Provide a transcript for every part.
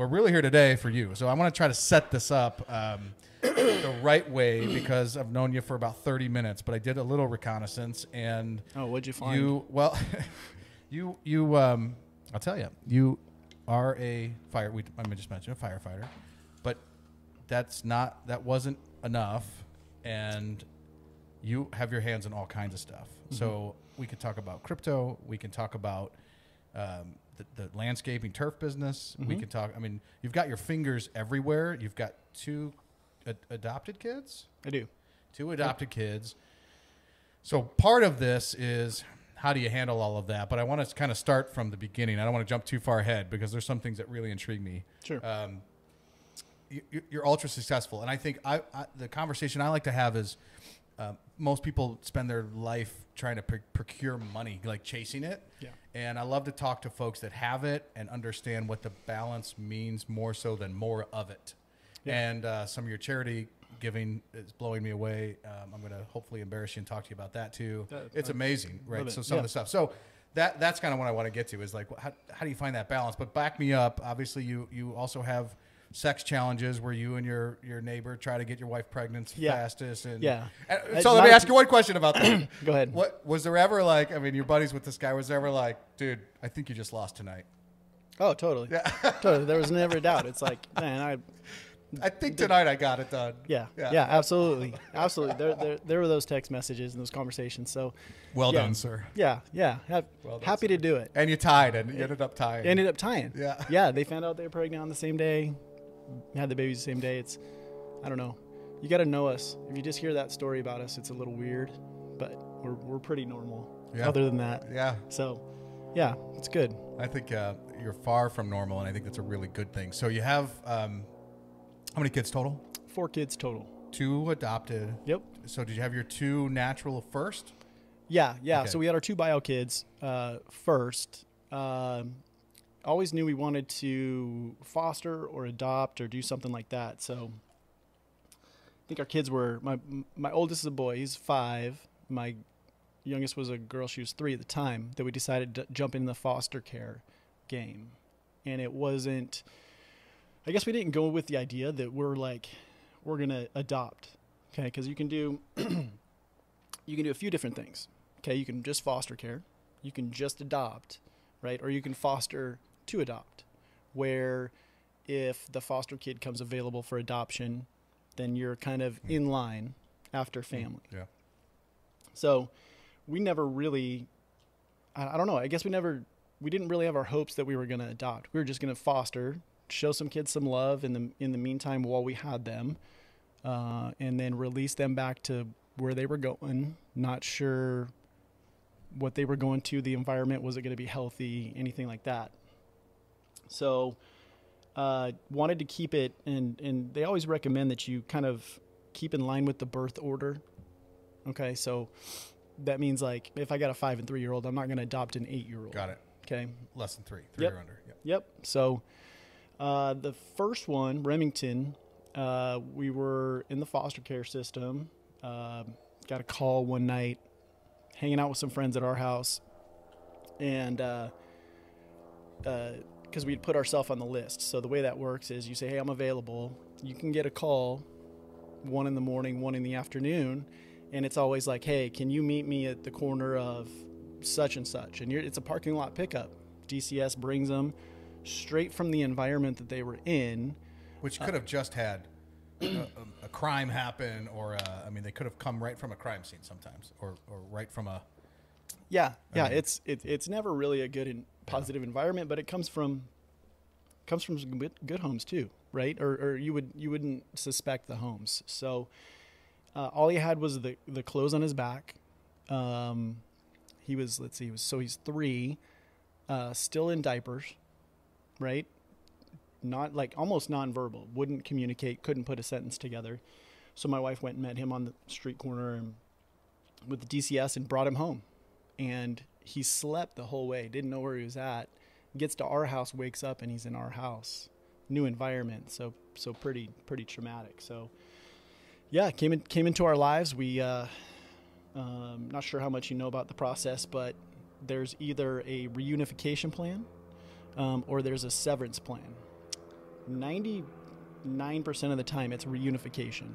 we're really here today for you. So I want to try to set this up the right way because I've known you for about 30 minutes, but I did a little reconnaissance and what'd you find? I'll tell you, you are I just mentioned a firefighter, but that wasn't enough, and you have your hands in all kinds of stuff. Mm-hmm. So we could talk about crypto. We can talk about the landscaping turf business. Mm-hmm. We can talk. I mean, you've got your fingers everywhere. You've got 2 adopted kids. I do. 2 adopted kids. So part of this is how do you handle all of that? But I want to kind of start from the beginning. I don't want to jump too far ahead because there's some things that really intrigue me. Sure. You're ultra successful, and I think the conversation I like to have is most people spend their life trying to procure money, like chasing it. Yeah. And I love to talk to folks that have it and understand what the balance means more so than more of it. Yeah. And some of your charity giving is blowing me away. I'm going to hopefully embarrass you and talk to you about that too. It's amazing, right? So some of the stuff. So that's kind of what I want to get to is like, how do you find that balance? But back me up. Obviously, you also have sex challenges where you and your neighbor try to get your wife pregnant fastest. And so let me ask you one question about that. Go ahead. What was there ever like? I mean, your buddies with this guy. Was there ever like, dude, I think you just lost tonight? Oh, totally. Yeah. Totally. There was never a doubt. It's like, man, I think tonight I got it done. Yeah, absolutely. There were those text messages and those conversations. So, well done, sir. Yeah. Happy to do it. And you tied, and you ended up tying. Yeah. They found out they were pregnant on the same day, had the babies the same day. I don't know. You got to know us. If you just hear that story about us, it's a little weird, but we're pretty normal. Yeah. Other than that. Yeah. So, yeah, it's good. I think you're far from normal, and I think that's a really good thing. So you have. How many kids total? 4 kids total. 2 adopted. Yep. So did you have your 2 natural first? Yeah. Okay. So we had our 2 bio kids first. Always knew we wanted to foster or adopt or do something like that. So I think our kids were, my oldest is a boy, he's 5. My youngest was a girl, she was 3 at the time, that we decided to jump in the foster care game. And it wasn't... I guess we didn't go with the idea that we're going to adopt, okay? Because you can do a few different things, okay? You can just foster care, you can just adopt, right? Or you can foster to adopt, where if the foster kid comes available for adoption, then you're kind of in line after family. Yeah. So we never really, I don't know. I guess we didn't really have our hopes that we were going to adopt. We were just going to foster. Show some kids some love in the meantime while we had them, and then release them back to where they were going. Not sure what they were going to, the environment, was it going to be healthy, anything like that. So wanted to keep it, and they always recommend that you kind of keep in line with the birth order. Okay, so that means like if I got a 5 and 3-year-old, I'm not going to adopt an 8-year-old. Got it. Okay. Less than 3 or under. Yep. So the first one, Remington, we were in the foster care system. Got a call one night, hanging out with some friends at our house, and because we'd put ourselves on the list. So the way that works is you say, hey, I'm available. You can get a call 1 in the morning, 1 in the afternoon, and it's always like, hey, can you meet me at the corner of such and such? And it's a parking lot pickup. DCS brings them straight from the environment that they were in. Which could have just had a crime happen, or they could have come right from a crime scene sometimes, or right from a... It's never really a good and positive environment, but it comes from some good homes too, right? Or you wouldn't suspect the homes. So all he had was the clothes on his back. He's 3, still in diapers, right? Not like almost nonverbal, wouldn't communicate, couldn't put a sentence together. So my wife went and met him on the street corner and with the DCS and brought him home. And he slept the whole way, didn't know where he was at. Gets to our house, wakes up, and he's in our house. New environment, so pretty traumatic. So yeah, came into our lives. We not sure how much you know about the process, but there's either a reunification plan or there's a severance plan. 99% of the time it's reunification.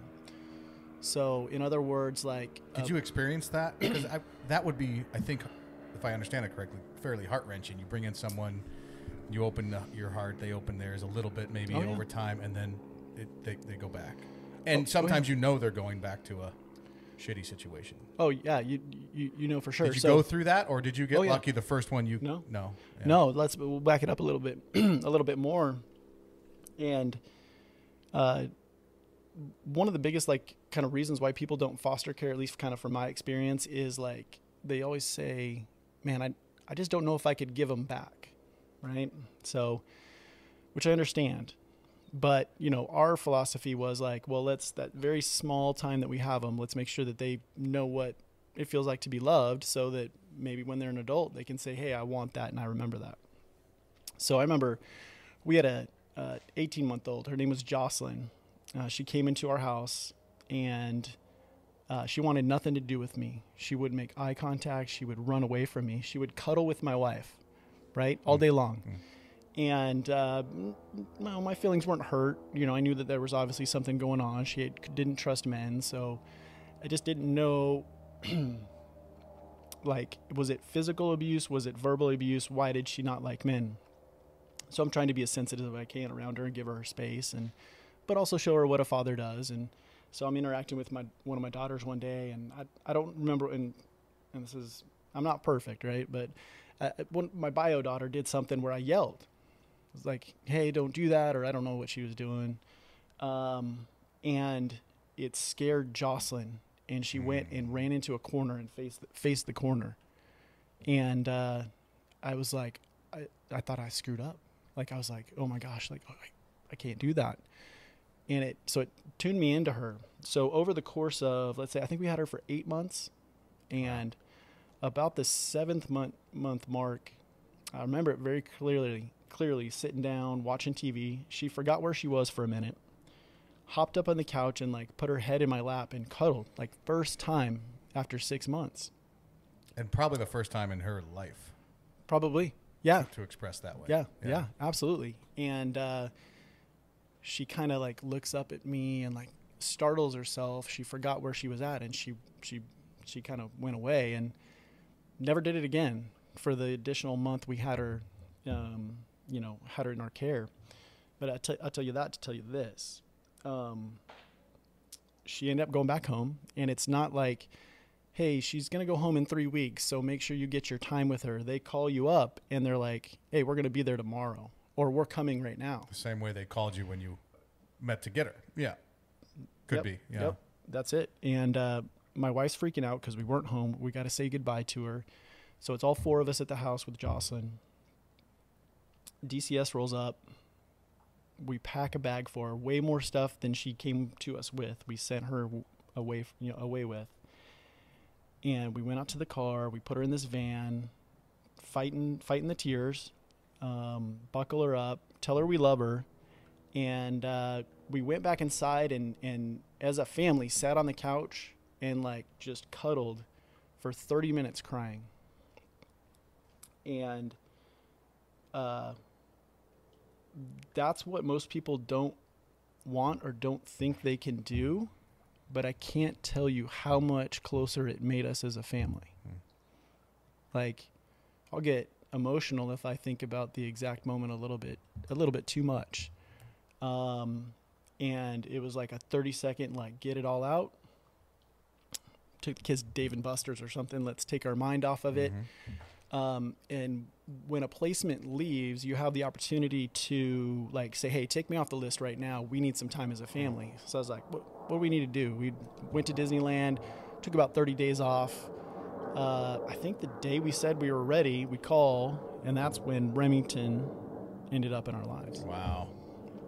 So in other words, like, did you experience that? Because that would be, I think, if I understand it correctly, fairly heart-wrenching. You bring in someone, you open your heart, they open theirs a little bit, maybe over time, and then they go back. And sometimes they're going back to a shitty situation. Oh yeah, you know for sure. Did you go through that, or did you get lucky the first one? No. Yeah. No. We'll back it up a little bit, a little bit more. And one of the biggest like kind of reasons why people don't foster care, at least kind of from my experience, is like they always say, "Man, I just don't know if I could give them back," right? So, which I understand. But, you know, our philosophy was like, well, that very small time that we have them, let's make sure that they know what it feels like to be loved, so that maybe when they're an adult, they can say, hey, I want that, and I remember that. So I remember we had a 18-month-old. Her name was Jocelyn. She came into our house, and she wanted nothing to do with me. She would make eye contact. She would run away from me. She would cuddle with my wife, right, all day long. And no, my feelings weren't hurt. You know, I knew that there was obviously something going on. She didn't trust men, so I just didn't know, like, was it physical abuse? Was it verbal abuse? Why did she not like men? So I'm trying to be as sensitive as I can around her and give her space, but also show her what a father does. And so I'm interacting with one of my daughters one day, and I don't remember, and this is, I'm not perfect, right? But my bio daughter did something where I yelled. It was like, hey, don't do that, or I don't know what she was doing. And it scared Jocelyn, and she went and ran into a corner and faced the corner. And I was like, I thought I screwed up. Like, I was like, oh my gosh, like, I can't do that. And so it tuned me into her. So over the course of, let's say, I think we had her for 8 months, and about the 7th month mark, I remember it very clearly sitting down, watching TV. She forgot where she was for a minute, hopped up on the couch and like put her head in my lap and cuddled, like first time after 6 months. And probably the first time in her life. Probably. Yeah. To express that way. Yeah, absolutely. And she kind of like looks up at me and like startles herself. She forgot where she was at, and she kind of went away and never did it again for the additional month we had her, had her in our care. But I'll tell you that to tell you this. She ended up going back home, and it's not like, hey, she's going to go home in 3 weeks, so make sure you get your time with her. They call you up, and they're like, hey, we're going to be there tomorrow, or we're coming right now. The same way they called you when you met to get her. Yeah. Could be. Yeah. Yep. That's it. And my wife's freaking out because we weren't home. We got to say goodbye to her. So it's all 4 of us at the house with Jocelyn. DCS rolls up. We pack a bag for her, way more stuff than she came to us with. We sent her away with. And we went out to the car. We put her in this van, fighting the tears, buckle her up, tell her we love her. And we went back inside and as a family sat on the couch and like just cuddled for 30 minutes crying. And that's what most people don't want or don't think they can do, but I can't tell you how much closer it made us as a family. Like, I'll get emotional if I think about the exact moment a little bit too much. And it was like a 30-second, like, get it all out. Took the kids to Dave & Buster's or something. Let's take our mind off of it. And when a placement leaves, you have the opportunity to like say, hey, take me off the list right now. We need some time as a family. So I was like, what do we need to do? We went to Disneyland, took about 30 days off. I think the day we said we were ready, we call, and that's when Remington ended up in our lives. Wow.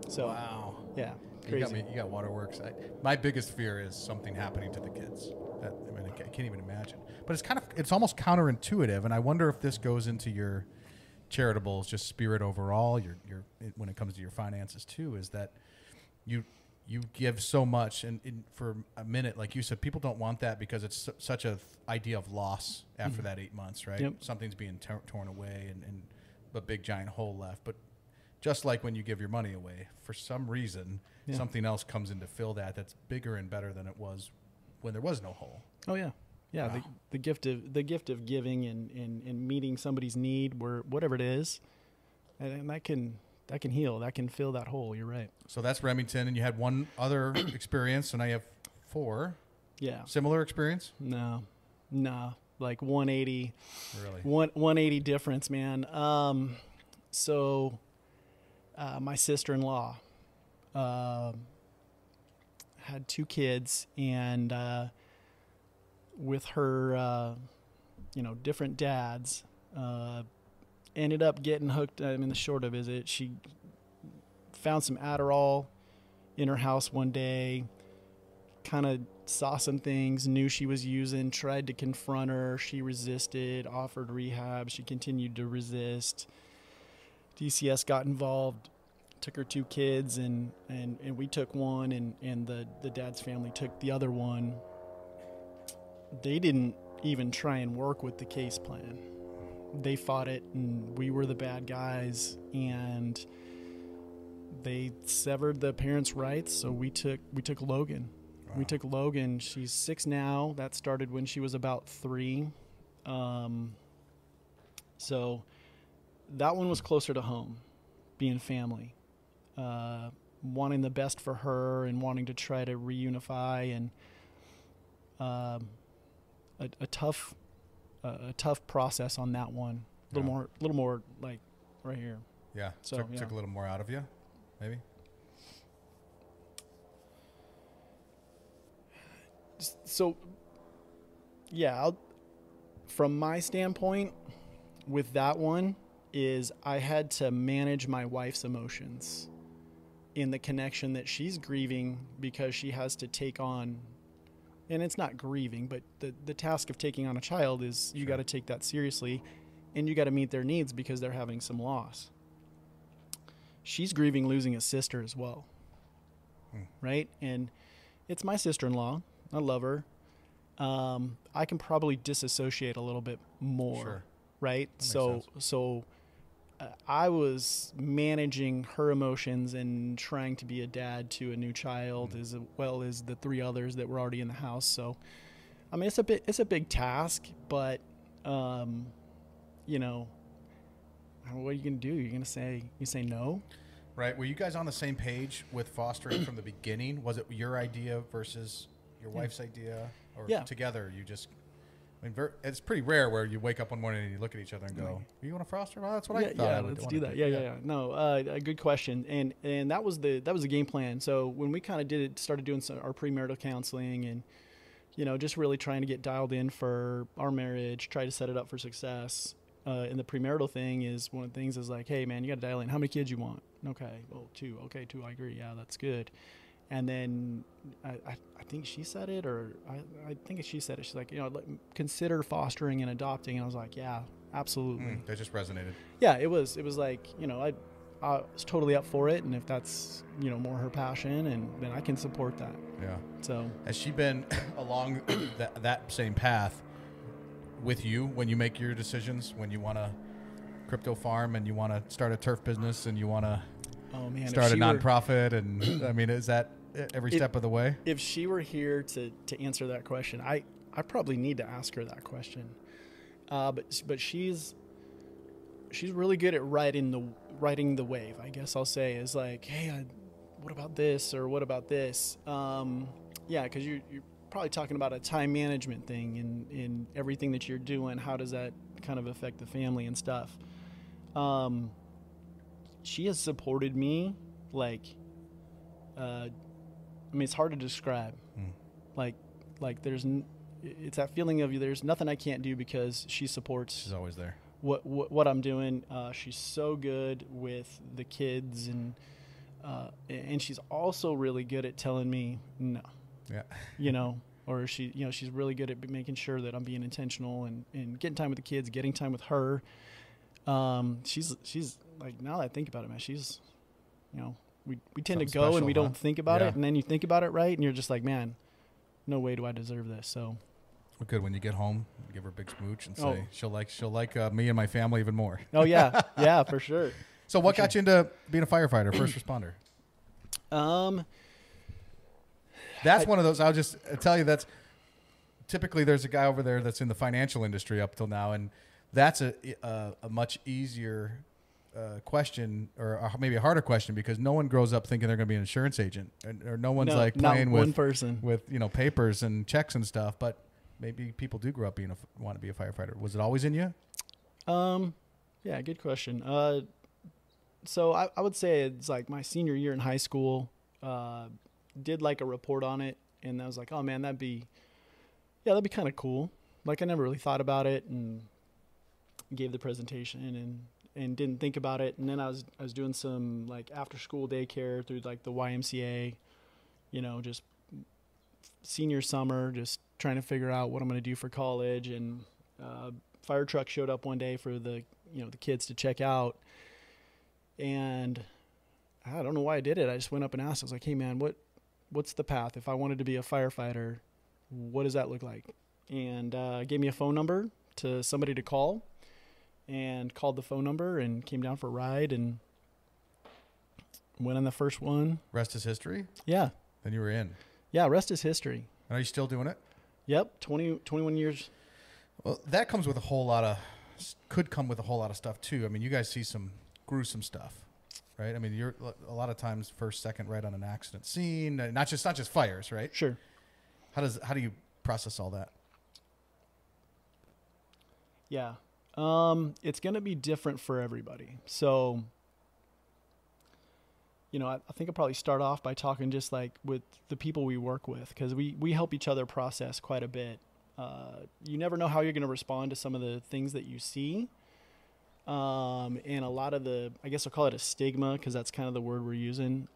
So, wow. Yeah. Crazy. You got waterworks. My biggest fear is something happening to the kids. I can't even imagine. But it's almost counterintuitive, and I wonder if this goes into your charitable just spirit overall. Your when it comes to your finances too, is that you give so much, and for a minute, like you said, people don't want that because it's such a idea of loss after that 8 months, right? Yep. Something's being torn away and a big giant hole left, but just like when you give your money away, for some reason, something else comes in to fill that's bigger and better than it was when there was no hole. Oh yeah. Yeah. Wow. The gift of giving and meeting somebody's need, whatever it is, and that can heal, that can fill that hole. You're right. So that's Remington, and you had one other experience, so now you have 4. Yeah. Similar experience? No, like 180. Really? 180 difference, man. So my sister-in-law had 2 kids, and with her, different dads, ended up getting hooked. I mean, the short of it is she found some Adderall in her house one day, kind of saw some things, knew she was using, tried to confront her. She resisted, offered rehab. She continued to resist. DCS got involved, took her 2 kids, and we took one, and the dad's family took the other one. They didn't even try and work with the case plan. They fought it, and we were the bad guys, and they severed the parents' rights. So we took Logan. Wow. We took Logan. She's 6 now. That started when she was about 3. So that one was closer to home, being family, wanting the best for her and wanting to try to reunify, and a tough process on that one. A little more like right here. Yeah. So took a little more out of you, maybe. So, yeah, from my standpoint with that one is I had to manage my wife's emotions in the connection that she's grieving because she has to take on, and it's not grieving, but the task of taking on a child is you got to take that seriously, and you got to meet their needs because they're having some loss. She's grieving losing a sister as well, right? And it's my sister-in-law. I love her. I can probably disassociate a little bit more, right? So I was managing her emotions and trying to be a dad to a new child as well as the 3 others that were already in the house. So, I mean, it's a big task, but what are you gonna do? You're gonna say no? Right. Were you guys on the same page with fostering from the beginning? Was it your idea versus your wife's idea, or together? You just, I mean, it's pretty rare where you wake up one morning and you look at each other and go, "You want to foster?" Well, that's what I thought. Yeah, let's do that. Yeah. No, a good question, and that was the game plan. So when we kind of started doing our premarital counseling, and just really trying to get dialed in for our marriage, try to set it up for success. And the premarital thing is one of the things is like, hey man, you got to dial in. How many kids you want? Okay, well 2. Okay, 2. I agree. Yeah, that's good. And then I think she said it, or I think she said it. She's like, consider fostering and adopting. And I was like, yeah, absolutely. That just resonated. Yeah, it was like, I was totally up for it. And if that's, more her passion, and then I can support that. Yeah. So has she been along that same path with you when you make your decisions, when you want to crypto farm and you want to start a turf business and you want to start a nonprofit? And I mean, is that every step of the way? If she were here to answer that question, I probably need to ask her that question. But she's really good at riding the wave, I guess I'll say, is like, hey, what about this, or what about this? Because you're probably talking about a time management thing in everything that you're doing. How does that kind of affect the family and stuff? She has supported me like, it's hard to describe. Like it's that feeling of there's nothing I can't do because she supports. She's always there. What I'm doing. She's so good with the kids, and she's also really good at telling me no. Yeah. Or she's really good at making sure that I'm being intentional and getting time with the kids, getting time with her. She's like, now that I think about it, man, she's, we tend to go and we don't think about it. And then you think about it, right? And you're just like, man, no way do I deserve this. So. Well, good. When you get home, give her a big smooch and say she'll like me and my family even more. Oh yeah. Yeah, for sure. So what got you into being a firefighter, first responder? That's one of those. I'll just tell you that's typically there's a guy over there that's in the financial industry up till now, and that's a much easier question, or maybe a harder question, because no one grows up thinking they're going to be an insurance agent, or no one's like playing with one person with papers and checks and stuff. But maybe people do grow up want to be a firefighter. Was it always in you? Yeah, good question. So I would say it's like my senior year in high school. Did like a report on it, and I was like, oh man, that'd be kind of cool. Like I never really thought about it, and gave the presentation and didn't think about it. And then I was doing some like after school daycare through like the YMCA, just senior summer, just trying to figure out what I'm going to do for college. And fire truck showed up one day for the kids to check out, and I don't know why I did it. I just went up and asked. I was like, hey man, what's the path? If I wanted to be a firefighter, what does that look like? And gave me a phone number to somebody to call, and called the phone number and came down for a ride and went on the first one. Rest is history? Yeah. Then you were in. Yeah, rest is history. And are you still doing it? Yep, 21 years. Well, that comes with could come with a whole lot of stuff too. I mean, you guys see some gruesome stuff. Right. I mean, you're a lot of times first, second, right on an accident scene, not just fires, right? Sure. How do you process all that? Yeah. It's going to be different for everybody. So, I think I'll probably start off by talking just like with the people we work with, because we help each other process quite a bit. You never know how you're going to respond to some of the things that you see. And a lot of I guess I'll call it a stigma, because that's kind of the word we're using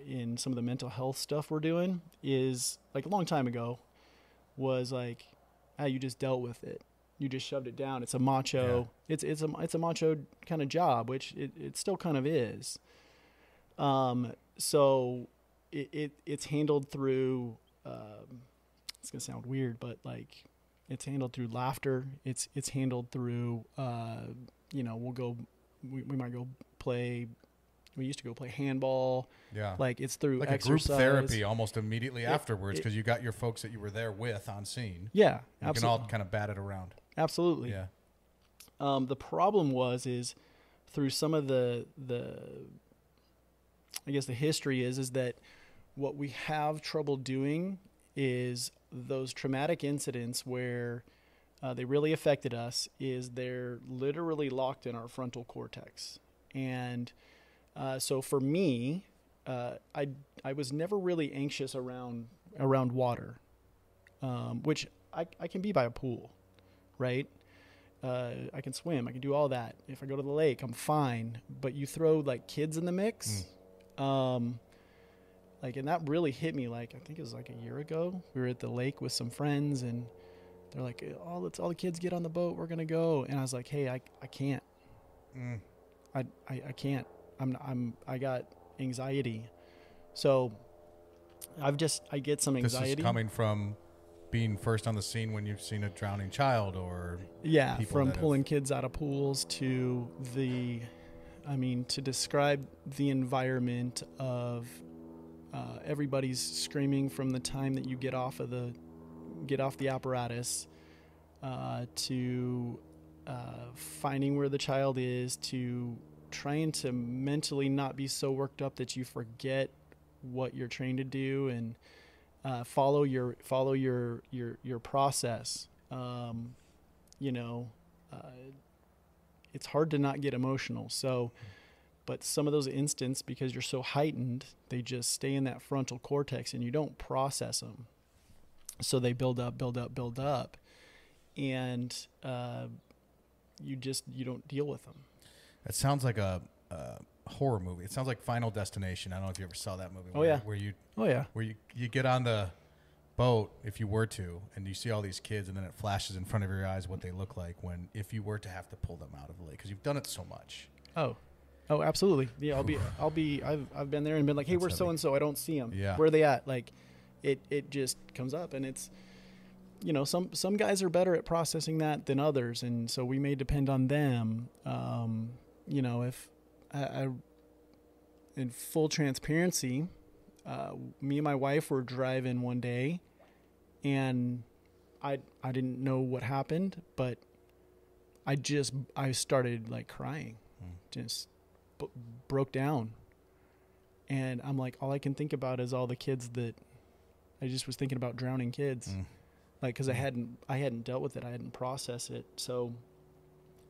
in some of the mental health stuff we're doing, is like a long time ago was like, you just dealt with it. You just shoved it down. It's a macho. Yeah. It's a macho kind of job, which it still kind of is. So it's handled through. It's gonna sound weird, but like it's handled through laughter. It's handled through. We might go play. We used to go play handball. Yeah. Like it's through like exercise. A group therapy almost immediately afterwards, because you got your folks that you were there with on scene. Yeah. You can all kind of bat it around. Absolutely. Yeah. The problem is through some of the I guess the history is that what we have trouble doing is those traumatic incidents where they really affected us, is they're literally locked in our frontal cortex. And so for me, I was never really anxious around water, which I can be by a pool, right? I can swim. I can do all that. If I go to the lake, I'm fine. But you throw like kids in the mix, and that really hit me. Like I think it was like a year ago. We were at the lake with some friends, and they're like, let's all the kids get on the boat. We're gonna go. And I was like, hey, I can't. I can't. I got anxiety. So I get some anxiety. This is coming from being first on the scene when you've seen a drowning child, or from pulling kids out of pools to to describe the environment of everybody's screaming from the time that you get off the apparatus to finding where the child is, to trying to mentally not be so worked up that you forget what you're trained to do, and follow your process. It's hard to not get emotional. So, but some of those instances, because you're so heightened, they just stay in that frontal cortex and you don't process them. So they build up, and you don't deal with them. It sounds like a horror movie. It sounds like Final Destination. I don't know if you ever saw that movie. Where you get on the boat, if you were to, and you see all these kids, and then it flashes in front of your eyes what they look like if you were to have to pull them out of the lake, because you've done it so much. Oh, absolutely. Yeah, I've been there and been like, hey, where's so and so? I don't see them. Yeah. Where are they at? Like, it just comes up, and it's, some guys are better at processing that than others, and so we may depend on them. If in full transparency, me and my wife were driving one day, and I didn't know what happened, but I started like crying, just broke down. And I'm like, all I can think about is all the kids that I just was thinking about, drowning kids. Like, cause I hadn't dealt with it. I hadn't processed it. So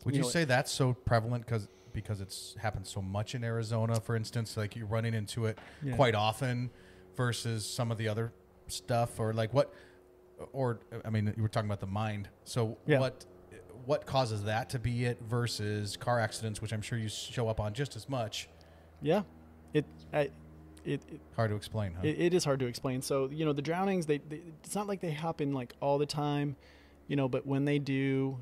would you say that's so prevalent because it's happened so much in Arizona, for instance, like you're running into it quite often versus some of the other stuff, or like I mean, you were talking about the mind. So what causes that to be it versus car accidents, which I'm sure you show up on just as much? Yeah. Hard to explain, huh? It is hard to explain. So, the drownings, it's not like they happen like all the time, but when they do,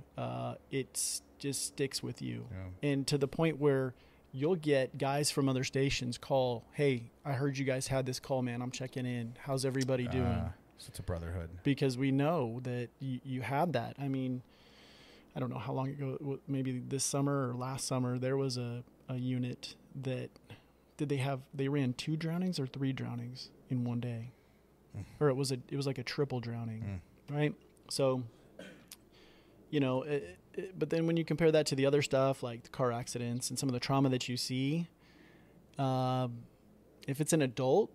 it just sticks with you. Yeah. And to the point where you'll get guys from other stations call, "Hey, I heard you guys had this call, man. I'm checking in. How's everybody doing?" So it's a brotherhood. Because we know that you had that. I mean, I don't know how long ago, maybe this summer or last summer, there was a unit that they ran 2 drownings or 3 drownings in one day, or it was like a triple drowning, right? So, but then when you compare that to the other stuff, like the car accidents and some of the trauma that you see, if it's an adult,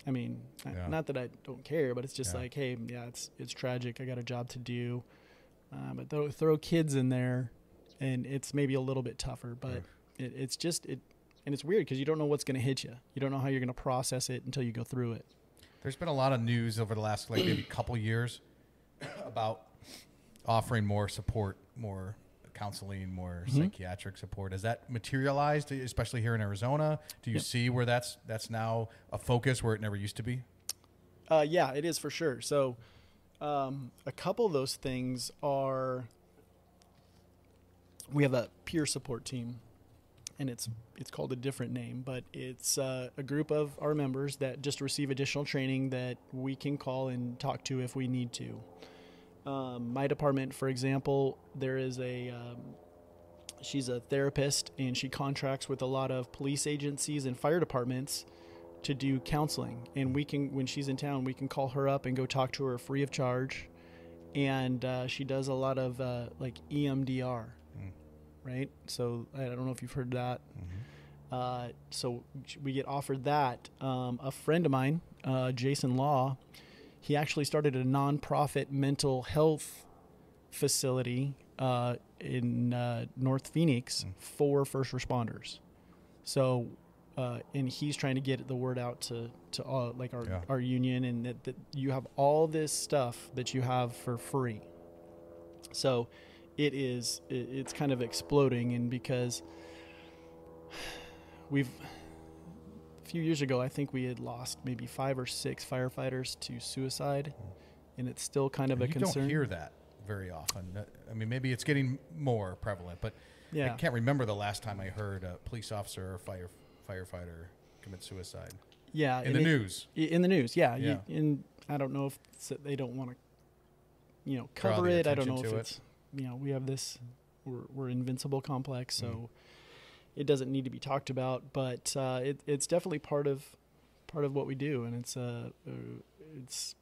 I mean, not that I don't care, but it's just like, hey, it's tragic. I got a job to do. But throw kids in there, and it's maybe a little bit tougher. But it's just and it's weird because you don't know what's going to hit you. You don't know how you're going to process it until you go through it. There's been a lot of news over the last maybe couple years about offering more support, more counseling, more psychiatric support. Has that materialized, especially here in Arizona? Do you see where that's now a focus where it never used to be? Yeah, it is for sure. So a couple of those things are, we have a peer support team, and it's called a different name, but it's a group of our members that just receive additional training that we can call and talk to if we need to. My department, for example, there is she's a therapist, and she contracts with a lot of police agencies and fire departments to do counseling. And when she's in town, we can call her up and go talk to her free of charge. And she does a lot of like EMDR, right? So I don't know if you've heard that. So we get offered that. A friend of mine, Jason Law, he actually started a nonprofit mental health facility in North Phoenix for first responders. So, and he's trying to get the word out to all, like our union, and that you have all this stuff that you have for free. So it's kind of exploding, and because a few years ago, I think we had lost maybe 5 or 6 firefighters to suicide, and it's still kind of a concern. You don't hear that very often. I mean, maybe it's getting more prevalent, but I can't remember the last time I heard a police officer or firefighter commit suicide. Yeah. In the news. In the news, yeah. And I don't know if they don't want to, cover it. I don't know if it's, we have this, we're invincible complex, so it doesn't need to be talked about, but it's definitely part of what we do, and it's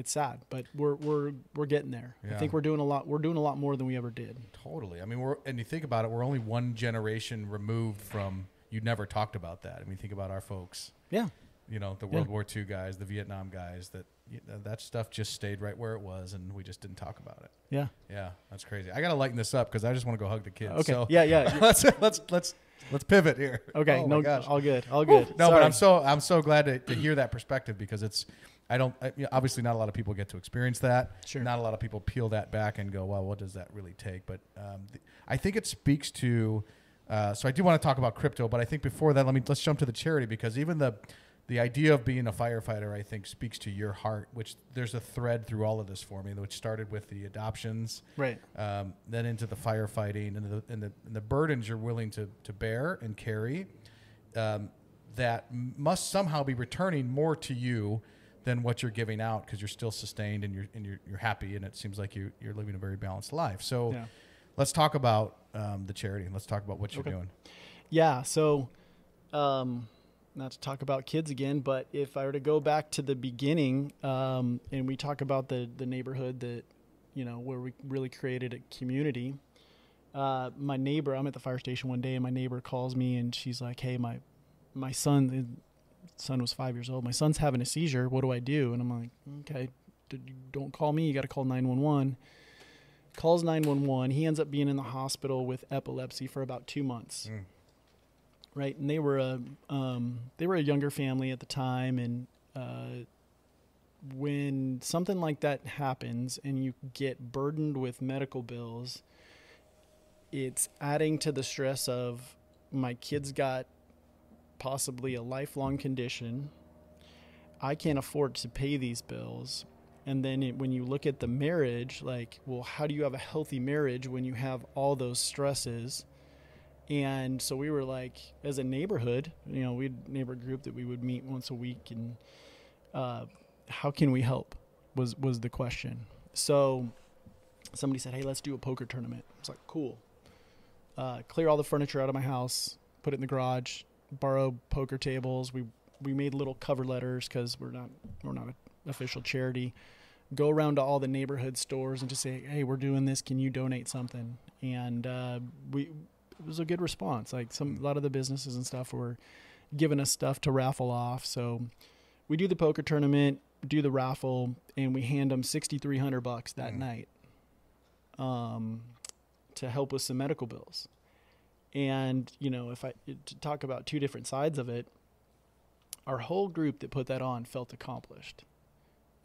sad, but we're getting there. Yeah. I think we're doing a lot more than we ever did. Totally. I mean, and you think about it, we're only one generation removed from, you never talked about that. I mean, think about our folks. Yeah. The World War II guys, the Vietnam guys, that stuff just stayed right where it was, and we just didn't talk about it. Yeah. Yeah. That's crazy. I got to lighten this up because I just want to go hug the kids. Okay. So Yeah. let's pivot here. Okay. Oh no, my gosh. all good. No, Sorry. but I'm so glad to hear that perspective, because obviously not a lot of people get to experience that. Sure. Not a lot of people peel that back and go, well, what does that really take? But I think it speaks to, so I do want to talk about crypto, but I think before that, let's jump to the charity, because even the idea of being a firefighter, I think, speaks to your heart, which there's a thread through all of this for me, which started with the adoptions, right? Then into the firefighting and the burdens you're willing to bear and carry, that must somehow be returning more to you than what you're giving out, because you're still sustained and you're happy, and it seems like you're living a very balanced life. So let's talk about the charity, and let's talk about what you're doing. Yeah. So, not to talk about kids again, but if I were to go back to the beginning, and we talk about the neighborhood that, where we really created a community, my neighbor, I'm at the fire station one day and my neighbor calls me and she's like, hey, my son was 5 years old. My son's having a seizure. What do I do? And I'm like, okay, don't call me. You got to call 911. Calls 911. He ends up being in the hospital with epilepsy for about 2 months. Right. And they were a younger family at the time. And, when something like that happens and you get burdened with medical bills, it's adding to the stress of my kid's got possibly a lifelong condition. I can't afford to pay these bills. And then when you look at the marriage, like, well, how do you have a healthy marriage when you have all those stresses? And so we were like, as a neighborhood, we had a neighbor group that we would meet once a week, and how can we help was the question. So somebody said, hey, let's do a poker tournament. It's like, cool. Clear all the furniture out of my house, put it in the garage, borrow poker tables. We made little cover letters because we're not an official charity. Go around to all the neighborhood stores and just say, hey, we're doing this. Can you donate something? And it was a good response. Like a lot of the businesses and stuff were giving us stuff to raffle off. So we do the poker tournament, do the raffle, and we hand them $6,300 that night to help with some medical bills. And, if I to talk about two different sides of it, our whole group that put that on felt accomplished.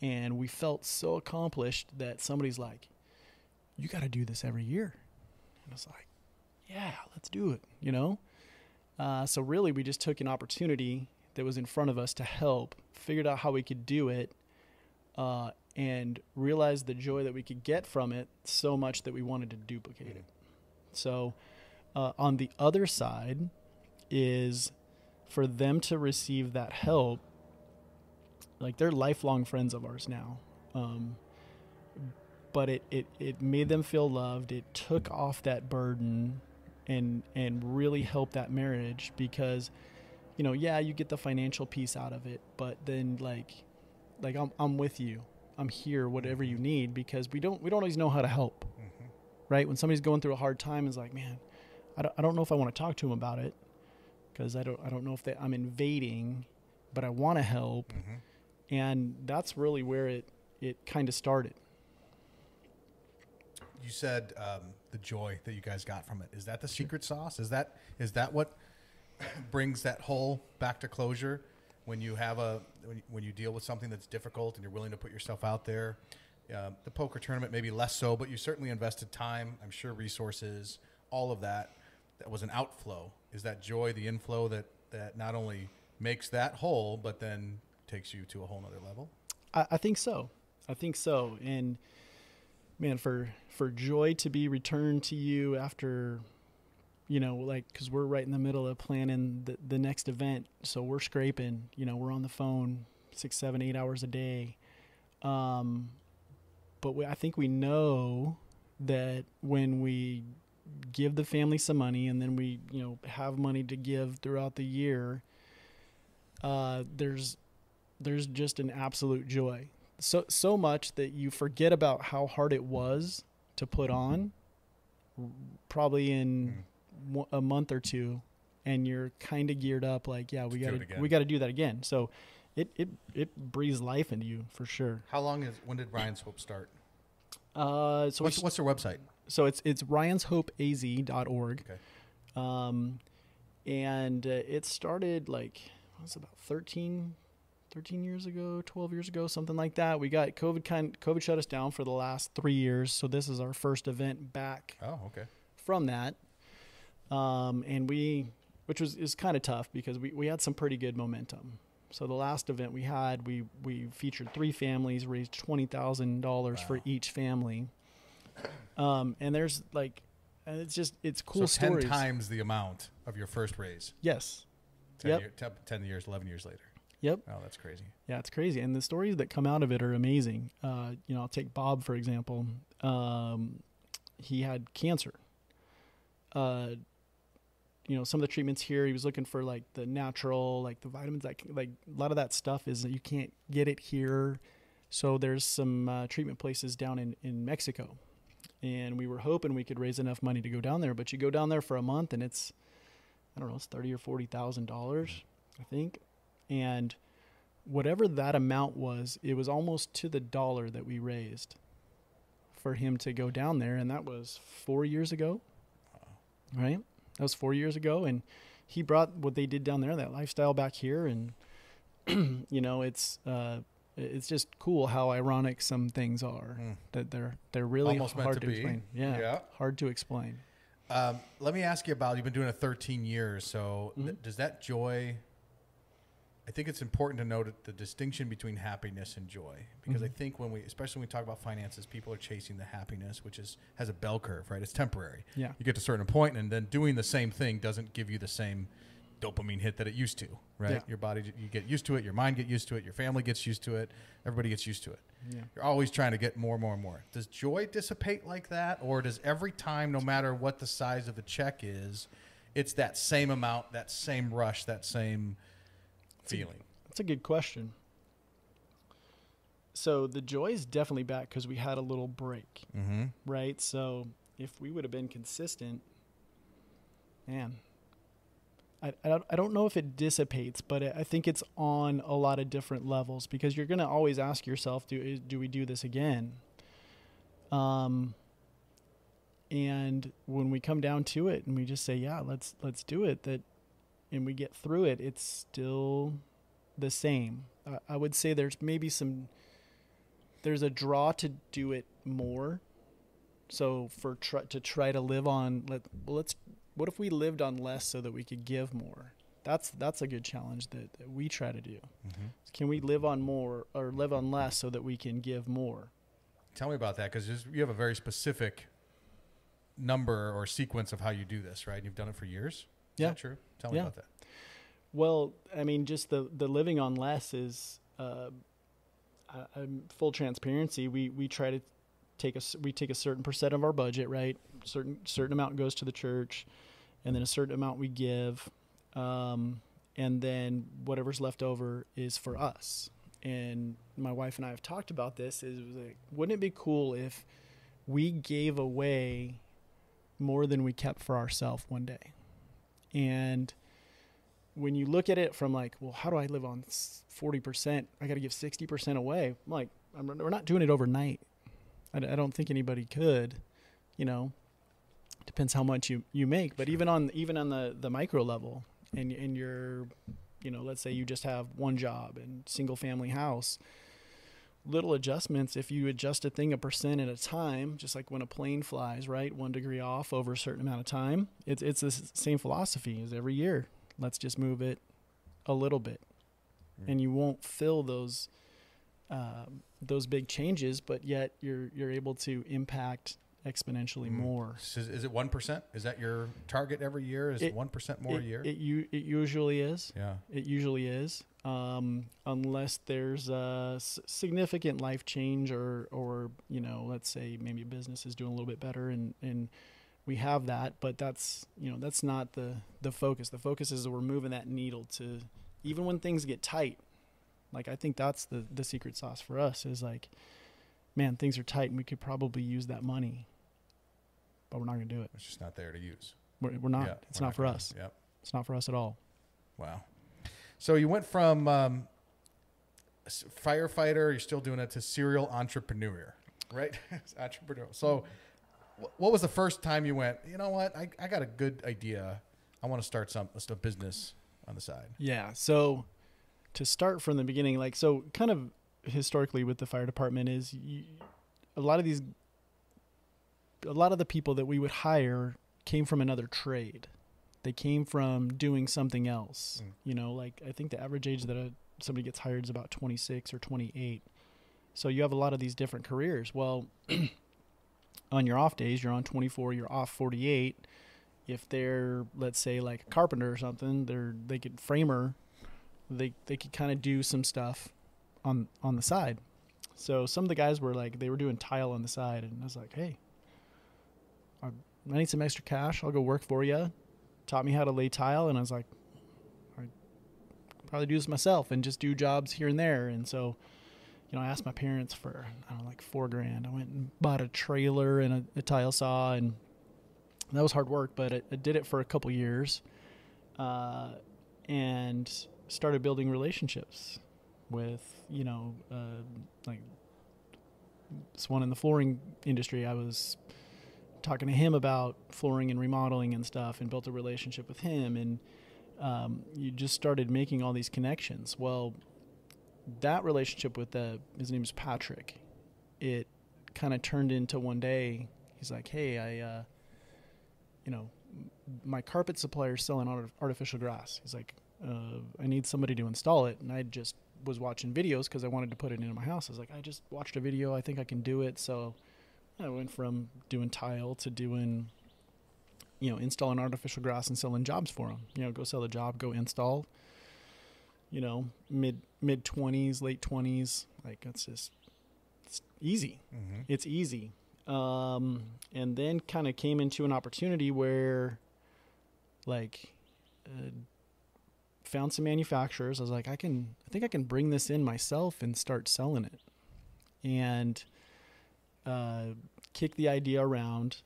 And we felt so accomplished that somebody's like, you got to do this every year. And I was like, yeah, let's do it, So really we just took an opportunity that was in front of us to help, figured out how we could do it, and realized the joy that we could get from it so much that we wanted to duplicate it. So on the other side is for them to receive that help. Like, they're lifelong friends of ours now. But it made them feel loved. It took off that burden and really helped that marriage because, yeah, you get the financial piece out of it, but then like I'm with you. I'm here, whatever you need, because we don't always know how to help. Right? When somebody's going through a hard time, it's like, man, I don't know if I want to talk to them about it because I don't know if I'm invading, but I want to help. And that's really where it kind of started. You said the joy that you guys got from it. Is that the secret sauce? Is that what brings that hole back to closure when you have when you deal with something that's difficult and you're willing to put yourself out there? The poker tournament maybe less so, but you certainly invested time, I'm sure resources, all of that. That was an outflow. Is that joy the inflow that not only makes that whole, but then takes you to a whole nother level? I think so. And man, for joy to be returned to you after, because we're right in the middle of planning the next event. So we're scraping, we're on the phone 6, 7, 8 hours a day. But I think we know that when we give the family some money and then we, have money to give throughout the year, there's just an absolute joy. So much that you forget about how hard it was to put on probably in a month or two, and you're kind of geared up like, yeah, we got to do that again. So it breathes life into you for sure. When did Ryan's Hope start? What's their website? So it's ryans.hopeaz.org. Okay. And it started about 13 years ago, 12 years ago, something like that. We got COVID shut us down for the last 3 years. So this is our first event back. Oh, okay. From that. And which is kind of tough because we had some pretty good momentum. So the last event we had, we featured 3 families, raised $20,000 for each family. And there's it's cool so 10 stories. times the amount of your first raise. Yes. 10 years, 11 years later. Yep. Oh, that's crazy. Yeah, it's crazy. And the stories that come out of it are amazing. I'll take Bob, for example. He had cancer. some of the treatments here, he was looking for like the natural, like the vitamins, like a lot of that stuff is that you can't get it here. So there's some treatment places down in Mexico, and we were hoping we could raise enough money to go down there. But you go down there for a month, and it's $30,000 or $40,000, I think. And whatever that amount was, it was almost to the dollar that we raised for him to go down there, and that was 4 years ago, right? That was 4 years ago, and he brought what they did down there, that lifestyle, back here, and it's just cool how ironic some things are. That they're really almost hard to explain. Yeah, hard to explain. Let me ask you about, you've been doing it 13 years, so does that joy, I think it's important to note the distinction between happiness and joy, because I think especially when we talk about finances, people are chasing the happiness, which has a bell curve, right? It's temporary. Yeah. You get to a certain point, and then doing the same thing doesn't give you the same dopamine hit that it used to, right? Yeah. Your body, you get used to it, your mind get used to it, your family gets used to it, everybody gets used to it. Yeah. You're always trying to get more and more and more. Does joy dissipate like that, or does every time, no matter what the size of the check is, it's that same amount, that same rush, that same feeling? That's a good question. So the joy is definitely back because we had a little break, right? So if we would have been consistent, man, I don't know if it dissipates, but I think it's on a lot of different levels, because you're going to always ask yourself, do we do this again? And when we come down to it and we just say, yeah, let's do it, and we get through it, it's still the same. I would say there's maybe there's a draw to do it more. So to try to live on, what if we lived on less so that we could give more? That's a good challenge that we try to do. Can we live on more or live on less so that we can give more? Tell me about that, because you have a very specific number or sequence of how you do this, right? You've done it for years. Is that true? Tell me about that. Well, I mean, just the living on less is full transparency. We try to take a certain percent of our budget, right? Certain amount goes to the church, and then a certain amount we give, and then whatever's left over is for us. And my wife and I have talked about this. Wouldn't it be cool if we gave away more than we kept for ourselves one day? And when you look at it from like, well, how do I live on 40%? I got to give 60% away. I'm like, we're not doing it overnight. I don't think anybody could, depends how much you make, but even on the micro level, and you're, let's say you just have one job and single family house, little adjustments. If you adjust a thing 1% at a time, just like when a plane flies, right? 1 degree off over a certain amount of time. It's the same philosophy as every year. Let's just move it a little bit, and you won't feel those big changes, but yet you're able to impact exponentially more. So is it 1%? Is that your target every year? Is it 1% more a year? It usually is. Yeah. It usually is. Unless there's a significant life change or let's say maybe a business is doing a little bit better and we have that, but that's not the focus. The focus is that we're moving that needle to, even when things get tight. Like, I think that's the secret sauce for us is like, man, things are tight and we could probably use that money, but we're not going to do it. It's just not there to use. We're not. Yeah, it's not for us. Yep. It's not for us at all. Wow. So you went from firefighter, you're still doing it, to serial entrepreneur, right? Entrepreneur. So what was the first time you went, you know what, I got a good idea. I want to start a business on the side. Yeah. So to start from the beginning, kind of historically with the fire department is a lot of the people that we would hire came from another trade. They came from doing something else. I think the average age that somebody gets hired is about 26 or 28. So you have a lot of these different careers. Well, on your off days, you're on 24, you're off 48. If they're, let's say, like a carpenter or something, they could framer, they could kind of do some stuff on the side. So some of the guys were like, they were doing tile on the side, and I was like, hey, I need some extra cash. I'll go work for you. taught me how to lay tile, and I was like, I probably do this myself and just do jobs here and there. And so, you know, I asked my parents for, I don't know, like $4,000. I went and bought a trailer and a tile saw, and that was hard work, but I did it for a couple years, and started building relationships with, you know, like this one in the flooring industry. I was talking to him about flooring and remodeling and stuff, and built a relationship with him, and you just started making all these connections. Well, that relationship with his name is Patrick, it kind of turned into one day, he's like, hey, you know, my carpet supplier is selling artificial grass. He's like, I need somebody to install it. And I just was watching videos because I wanted to put it into my house. I was like, I just watched a video. I think I can do it. So I went from doing tile to doing, you know, installing artificial grass and selling jobs for them. You know, go sell the job, go install. You know, mid 20s, late 20s. Like, it's easy. Mm-hmm. It's easy. And then kind of came into an opportunity where, like, found some manufacturers. I was like, I think I can bring this in myself and start selling it. And kicked the idea around,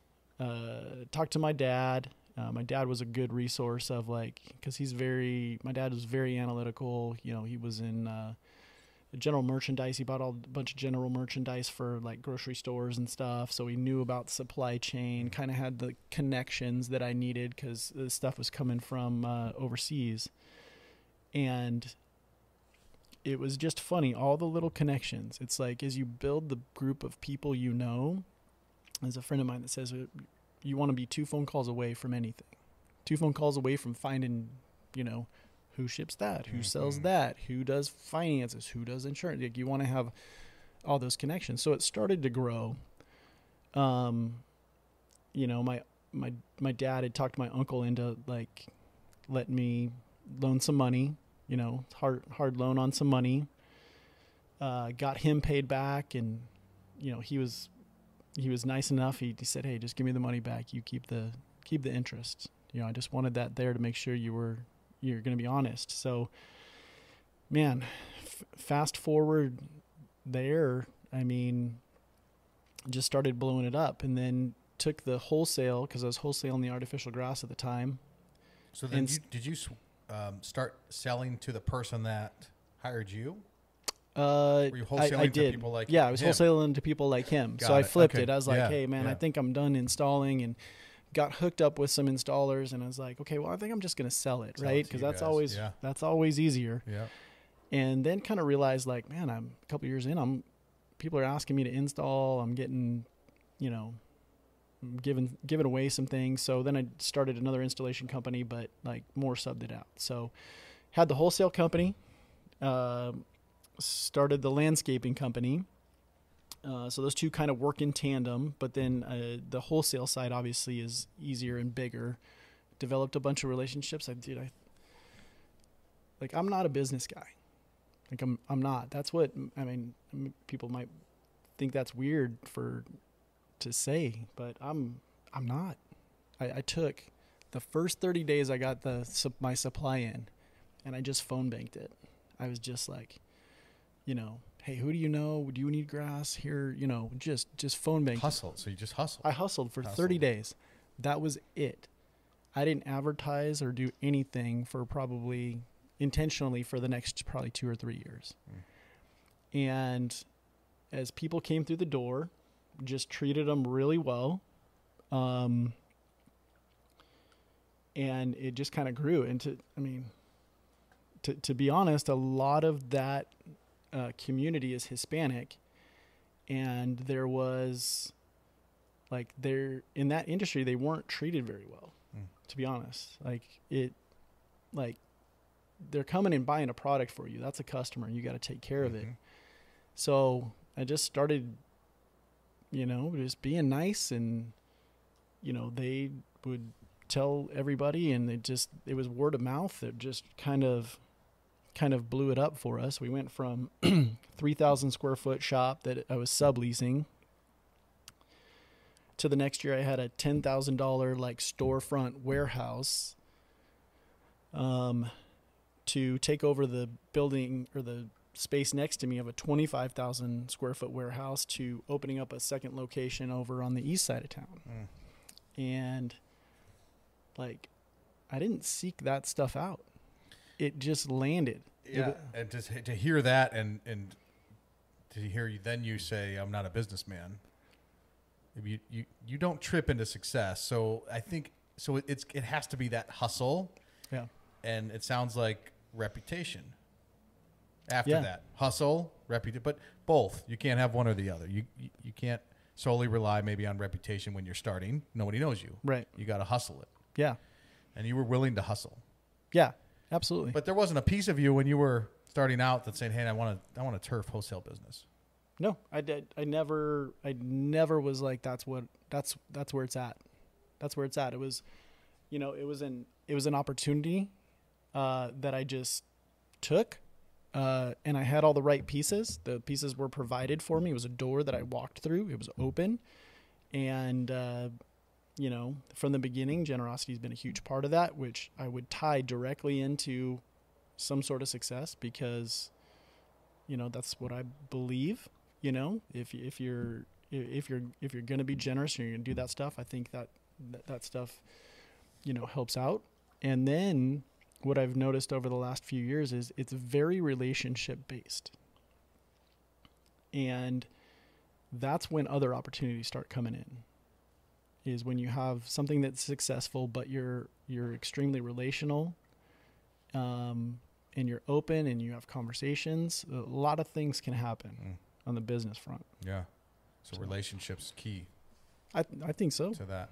talked to my dad. My dad was a good resource of, like, because my dad was very analytical. You know, he was in general merchandise. He bought a bunch of general merchandise for, like, grocery stores and stuff. So he knew about supply chain, kind of had the connections that I needed because the stuff was coming from overseas. And it was just funny, all the little connections. It's like, as you build the group of people, you know, there's a friend of mine that says you want to be 2 phone calls away from anything. 2 phone calls away from finding, you know, who ships that, who sells that, who does finances, who does insurance. Like, you want to have all those connections. So it started to grow. You know, my dad had talked my uncle into, like, letting me loan some money, you know, hard loan on some money. Got him paid back, and, you know, he was nice enough. He said, hey, just give me the money back. You keep the interest. You know, I just wanted that there to make sure you're going to be honest. So, man, fast forward there, I mean, just started blowing it up, and then took the wholesale, because I was wholesaling the artificial grass at the time. So then did you start selling to the person that hired you? Were you wholesaling to people like him? I was wholesaling to people like him. So I flipped it. I was like, hey, man, I think I'm done installing, and got hooked up with some installers. And I was like, okay, well, I think I'm just going to sell it, right? Because that's always easier. Yeah. And then kind of realized, like, man, I'm a couple years in, people are asking me to install. I'm getting, you know, giving away some things. So then I started another installation company, but, like, more subbed it out. So had the wholesale company, started the landscaping company. So those two kind of work in tandem, but then the wholesale side obviously is easier and bigger. Developed a bunch of relationships. I'm not a business guy. Like, I'm not. That's what, I mean, people might think that's weird to say, but I'm not. I took the first 30 days I got my supply in, and I just phone banked it. I was just like, you know, hey, who do you know? Do you need grass here? You know, just phone bank. Hustled. So you just hustled. I hustled for 30 days. That was it. I didn't advertise or do anything for probably intentionally for the next probably 2 or 3 years. And as people came through the door, just treated them really well. And it just kind of grew into, I mean, to be honest, a lot of that community is Hispanic, and there was, like, in that industry, they weren't treated very well, to be honest. They're coming and buying a product for you. That's a customer. You got to take care of it. So I just started, you know, just being nice, and, you know, they would tell everybody, and it was word of mouth that just kind of blew it up for us. We went from 3,000 square foot shop that I was subleasing to the next year I had a $10,000 like storefront warehouse to take over the building or the space next to me of a 25,000 square foot warehouse to opening up a second location over on the east side of town. And like, I didn't seek that stuff out. It just landed. Yeah. And to hear that and to hear you, then you say, I'm not a businessman. You don't trip into success. So I think, it has to be that hustle. Yeah. And it sounds like reputation after that. Hustle, reputation, but both. You can't have one or the other. You can't solely rely maybe on reputation when you're starting. Nobody knows you. Right. You got to hustle it. Yeah. And you were willing to hustle. Yeah, absolutely. But there wasn't a piece of you when you were starting out that said, hey, I want a turf wholesale business. No, I did. I never was like, that's where it's at. That's where it's at. It was, it was an opportunity that I just took, and I had all the right pieces. The pieces were provided for me. It was a door that I walked through. It was open, and from the beginning, generosity has been a huge part of that, which I would tie directly into some sort of success because, that's what I believe. If you're going to be generous and you're going to do that stuff, I think that stuff, helps out. And then what I've noticed over the last few years is it's very relationship based. And that's when other opportunities start coming in, is when you have something that's successful, but you're extremely relational, and you're open and you have conversations. A lot of things can happen on the business front. Yeah. So relationships key. I think so. To that.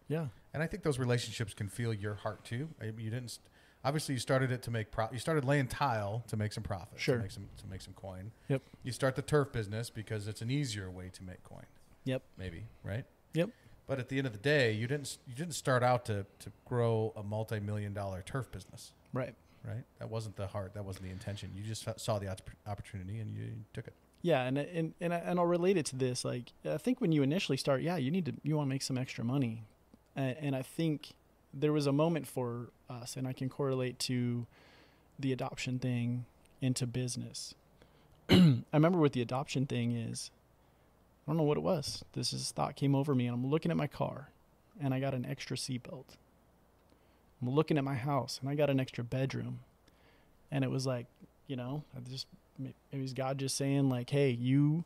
Yeah. And I think those relationships can feel your heart too. You didn't, obviously you started it to make you started laying tile to make some profit. Sure. To make some coin. Yep. You start the turf business because it's an easier way to make coin. Yep. Maybe, right? Yep. But at the end of the day, you didn't start out to grow a multi-million-dollar turf business. Right. Right? That wasn't the heart. That wasn't the intention. You just saw the opportunity and you took it. Yeah, and I'll relate it to this. Like, I think when you initially start, you want to make some extra money, and I think there was a moment for us, and I can correlate to the adoption thing into business. I remember what the adoption thing is. I don't know what it was. This thought came over me, and I'm looking at my car, and I got an extra seatbelt. I'm looking at my house, and I got an extra bedroom, and it was like, it was God just saying like, hey, you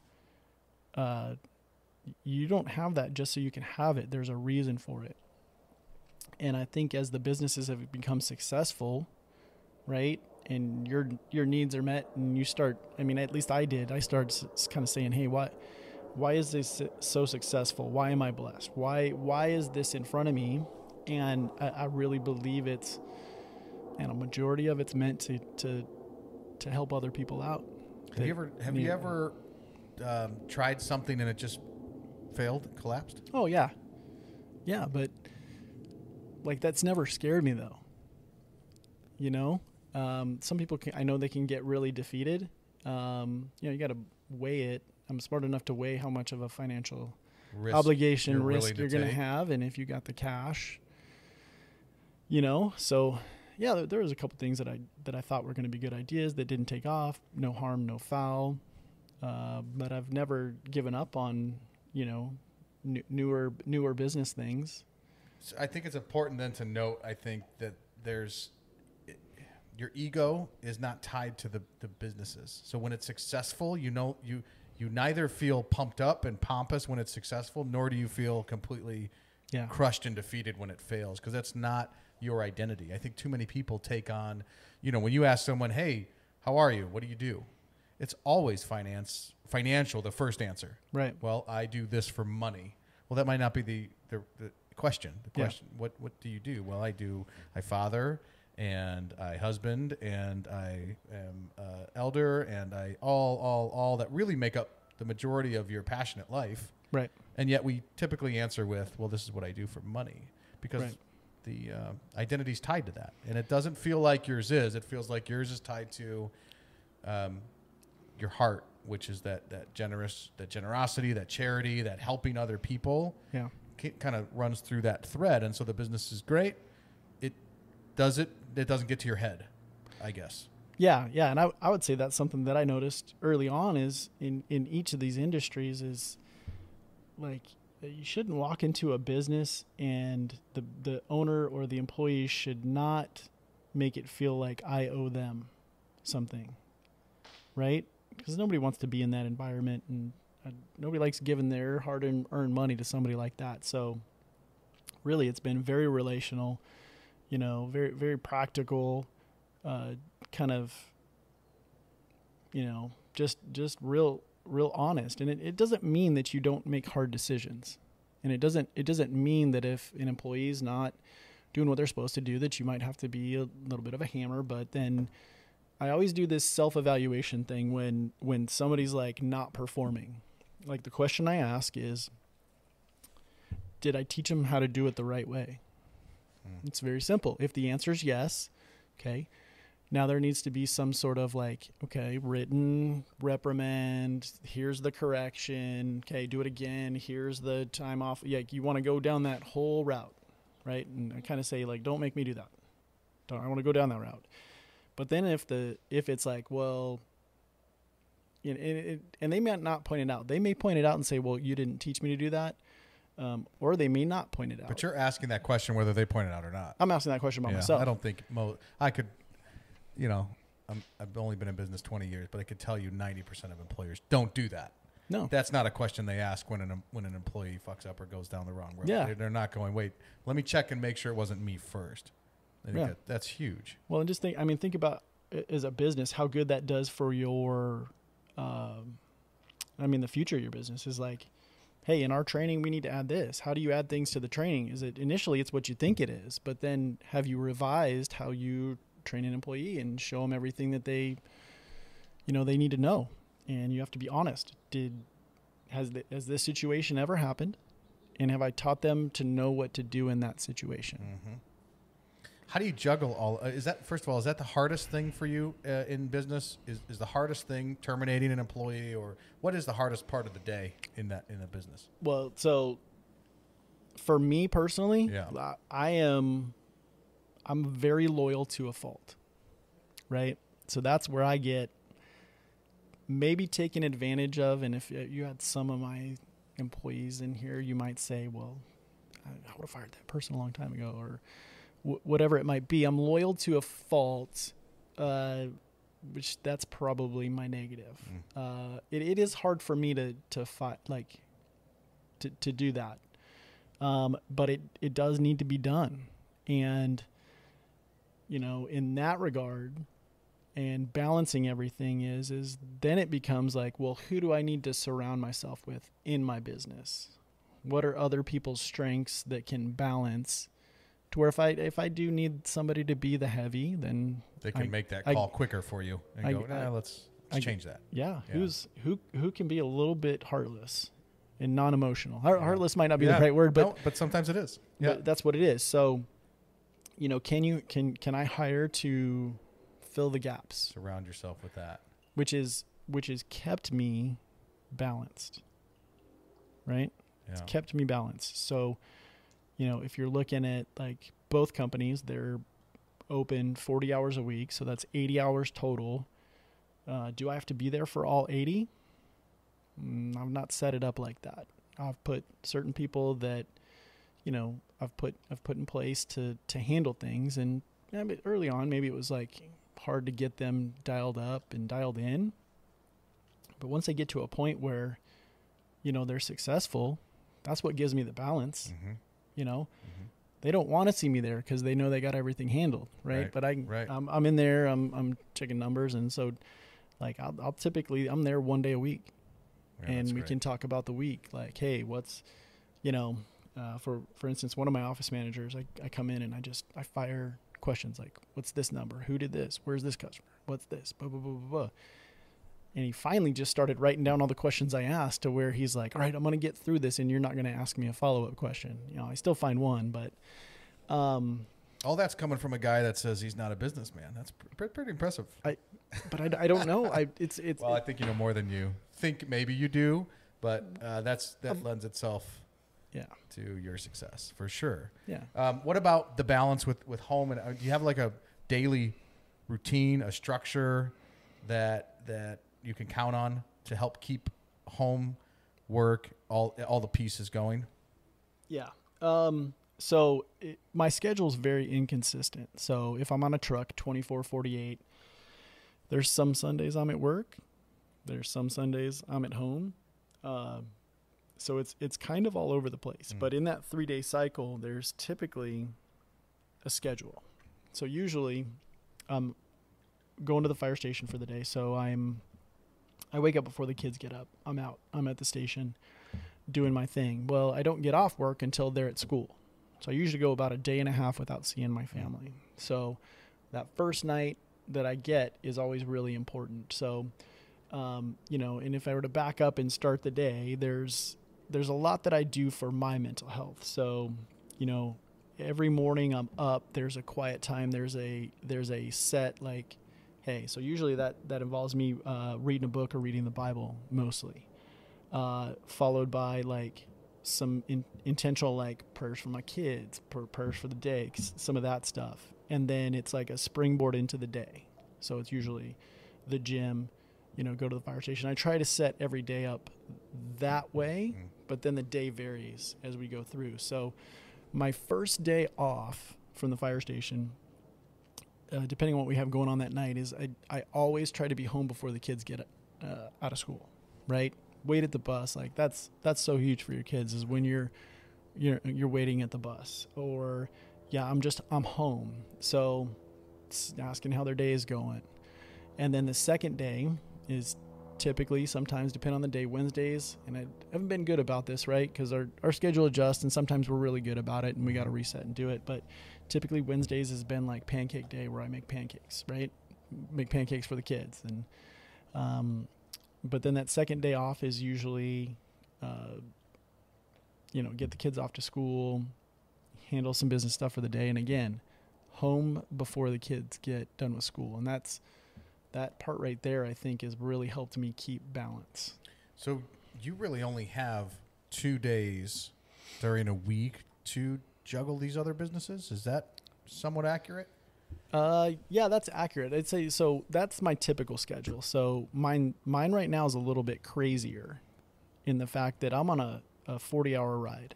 don't have that just so you can have it. There's a reason for it. And I think as the businesses have become successful, right, and your needs are met, and you start, at least I did. I started kind of saying, hey, why is this so successful? Why am I blessed? Why is this in front of me? And I really believe it's, and a majority of it's meant to help other people out. Have you ever tried something and it just failed, collapsed? Oh yeah. Yeah. But like, that's never scared me though. Some people I know they can get really defeated. You got to weigh it. I'm smart enough to weigh how much of a financial risk you're going to have. And if you got the cash, so yeah, there was a couple things that I thought were going to be good ideas that didn't take off. No harm, no foul. But I've never given up on, newer business things. So I think it's important then to note, I think that your ego is not tied to the businesses. So when it's successful, you neither feel pumped up and pompous when it's successful, nor do you feel completely crushed and defeated when it fails, because that's not your identity. I think too many people take on, when you ask someone, hey, how are you? What do you do? It's always financial, the first answer. Right. Well, I do this for money. Well, that might not be the question. The question, what do you do? Well, I father, and I husband, and I am elder, and I all that really make up the majority of your passionate life. Right. And yet we typically answer with, well, this is what I do for money, because the identity's tied to that. And it doesn't feel like yours is. It feels like yours is tied to your heart, which is that generosity, that charity, that helping other people. Yeah. Kind of runs through that thread. And so the business is great. Does it it doesn't get to your head, I guess. Yeah. And I would say that's something that I noticed early on is in each of these industries is like, you shouldn't walk into a business and the owner or the employee should not make it feel like I owe them something, right? Because nobody wants to be in that environment, and nobody likes giving their hard-earned money to somebody like that. So really, it's been very relational, very, very practical, kind of, just real honest. And it doesn't mean that you don't make hard decisions. And it doesn't mean that if an employee is not doing what they're supposed to do, that you might have to be a little bit of a hammer. But then I always do this self-evaluation thing when somebody's like not performing. Like the question I ask is, did I teach them how to do it the right way? It's very simple. If the answer is yes, okay, now there needs to be some sort of like, okay, written reprimand. Here's the correction. Okay, do it again. Here's the time off. Yeah, you want to go down that whole route, right? And I kind of say like, don't make me do that. I want to go down that route. But then if it's like, well, and they may not point it out. They may point it out and say, well, you didn't teach me to do that. Or they may not point it out. But you're asking that question whether they point it out or not. I'm asking that question about myself. I don't think I could, I've only been in business 20 years, but I could tell you 90% of employers don't do that. No. That's not a question they ask when an employee fucks up or goes down the wrong road. Yeah. They're not going, wait, let me check and make sure it wasn't me first. I think that's huge. Well, and just think about as a business, how good that does for your, the future of your business is like, hey, in our training, we need to add this. How do you add things to the training? Is it initially it's what you think it is, but then have you revised how you train an employee and show them everything that they need to know? And you have to be honest. Has this situation ever happened? And have I taught them to know what to do in that situation? Mm-hmm. How do you juggle all? Is that the hardest thing for you in business? Is the hardest thing terminating an employee, or what is the hardest part of the day in a business? Well, so for me personally, I'm very loyal to a fault, right? So that's where I get maybe taken advantage of. And if you had some of my employees in here, you might say, well, I would have fired that person a long time ago, or whatever it might be. I'm loyal to a fault, which that's probably my negative. It is hard for me to fight, like to do that. But it does need to be done. And, in that regard and balancing everything is then it becomes like, well, who do I need to surround myself with in my business? What are other people's strengths that can balance to where if I do need somebody to be the heavy, then they can make that call quicker for you and let's change that. Yeah. Who can be a little bit heartless and non-emotional. Heartless might not be the right word, but sometimes it is. Yeah. But that's what it is. So, can I hire to fill the gaps? Surround yourself with that. Which has kept me balanced. Right? Yeah. It's kept me balanced. So, if you're looking at like both companies, they're open 40 hours a week. So that's 80 hours total. Do I have to be there for all 80? I've not set it up like that. I've put certain people that, I've put in place to handle things. And early on, maybe it was like hard to get them dialed up and dialed in. But once they get to a point where, they're successful, that's what gives me the balance. Mm-hmm. They don't want to see me there because they know they got everything handled, right? But I'm in there, I'm checking numbers, and so like I'll typically I'm there 1 day a week, and we can talk about the week, like, hey, what's for instance, one of my office managers, I come in and I fire questions like, what's this number? Who did this? Where's this customer? What's this? Blah blah blah blah blah. And he finally just started writing down all the questions I asked to where he's like, all right, I'm going to get through this and you're not going to ask me a follow-up question. I still find one, but. All that's coming from a guy that says he's not a businessman. That's pretty impressive. I don't know. It's well, I think you know more than you think. Maybe you do, but that lends itself to your success for sure. Yeah. What about the balance with home? And do you have like a daily routine, a structure that you can count on to help keep home, work, all the pieces going? Yeah. So my schedule is very inconsistent. So if I'm on a truck 24/48, there's some Sundays I'm at work. There's some Sundays I'm at home. So it's kind of all over the place. But in that 3-day cycle, there's typically a schedule. So usually I'm going to the fire station for the day. So I wake up before the kids get up. I'm out. I'm at the station doing my thing. Well, I don't get off work until they're at school. So I usually go about a day and a half without seeing my family. So that first night that I get is always really important. So, and if I were to back up and start the day, there's a lot that I do for my mental health. So, every morning I'm up, there's a quiet time. There's a set, like, hey, so usually that involves me reading a book or reading the Bible mostly, followed by like some intentional like prayers for my kids, prayers for the day, some of that stuff. And then it's like a springboard into the day. So it's usually the gym, go to the fire station. I try to set every day up that way, but then the day varies as we go through. So my first day off from the fire station, depending on what we have going on that night, is I always try to be home before the kids get out of school, right? Wait at the bus. Like that's so huge for your kids, is when you're waiting at the bus, or I'm home. So asking how their day is going. And then the second day is typically, sometimes depend on the day, Wednesdays. And I haven't been good about this, right? Because our schedule adjusts, and sometimes we're really good about it and we got to reset and do it. But typically Wednesdays has been like pancake day, where I make pancakes, right? Make pancakes for the kids. And, but then that second day off is usually, get the kids off to school, handle some business stuff for the day. And again, home before the kids get done with school. And that part right there, I think, has really helped me keep balance. So you really only have 2 days during a week to juggle these other businesses? Is that somewhat accurate? Yeah, that's accurate. I'd say so. That's my typical schedule. So mine right now is a little bit crazier in the fact that I'm on a 40-hour ride,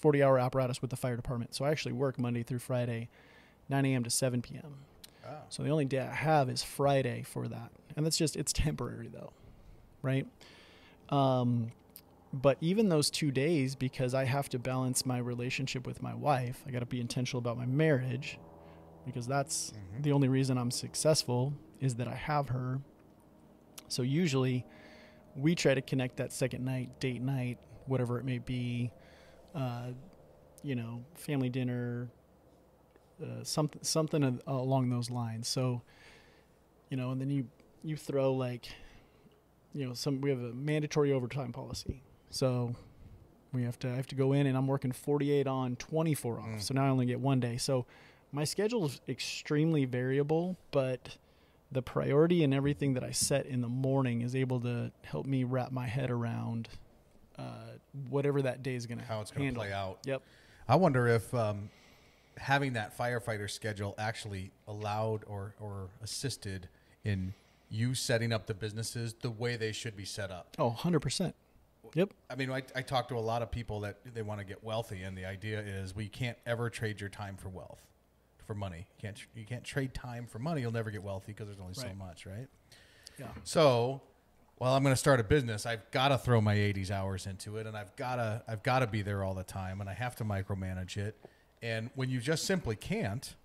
40-hour apparatus with the fire department. So I actually work Monday through Friday, 9 a.m. to 7 p.m. Oh. So the only day I have is Friday for that. And it's temporary though, right? But even those 2 days, because I have to balance my relationship with my wife, I got to be intentional about my marriage, because that's the only reason I'm successful, is that I have her. So usually we try to connect that second night, date night, whatever it may be, family dinner, something along those lines. So, and then you throw like, we have a mandatory overtime policy. So I have to go in, and I'm working 48 on, 24 off. So now I only get 1 day. So my schedule is extremely variable, but the priority and everything that I set in the morning is able to help me wrap my head around whatever that day is going to how it's going to play out. Yep. I wonder if having that firefighter schedule actually allowed or assisted in you setting up the businesses the way they should be set up. Oh, 100%. Yep. I mean, I talk to a lot of people that they want to get wealthy, and the idea is we can't ever trade your time for wealth, for money. You can't trade time for money. You'll never get wealthy because there's only so much, right? Yeah. So, well, I'm going to start a business. I've got to throw my 80s hours into it, and I've got to be there all the time, and I have to micromanage it. And when you just simply can't,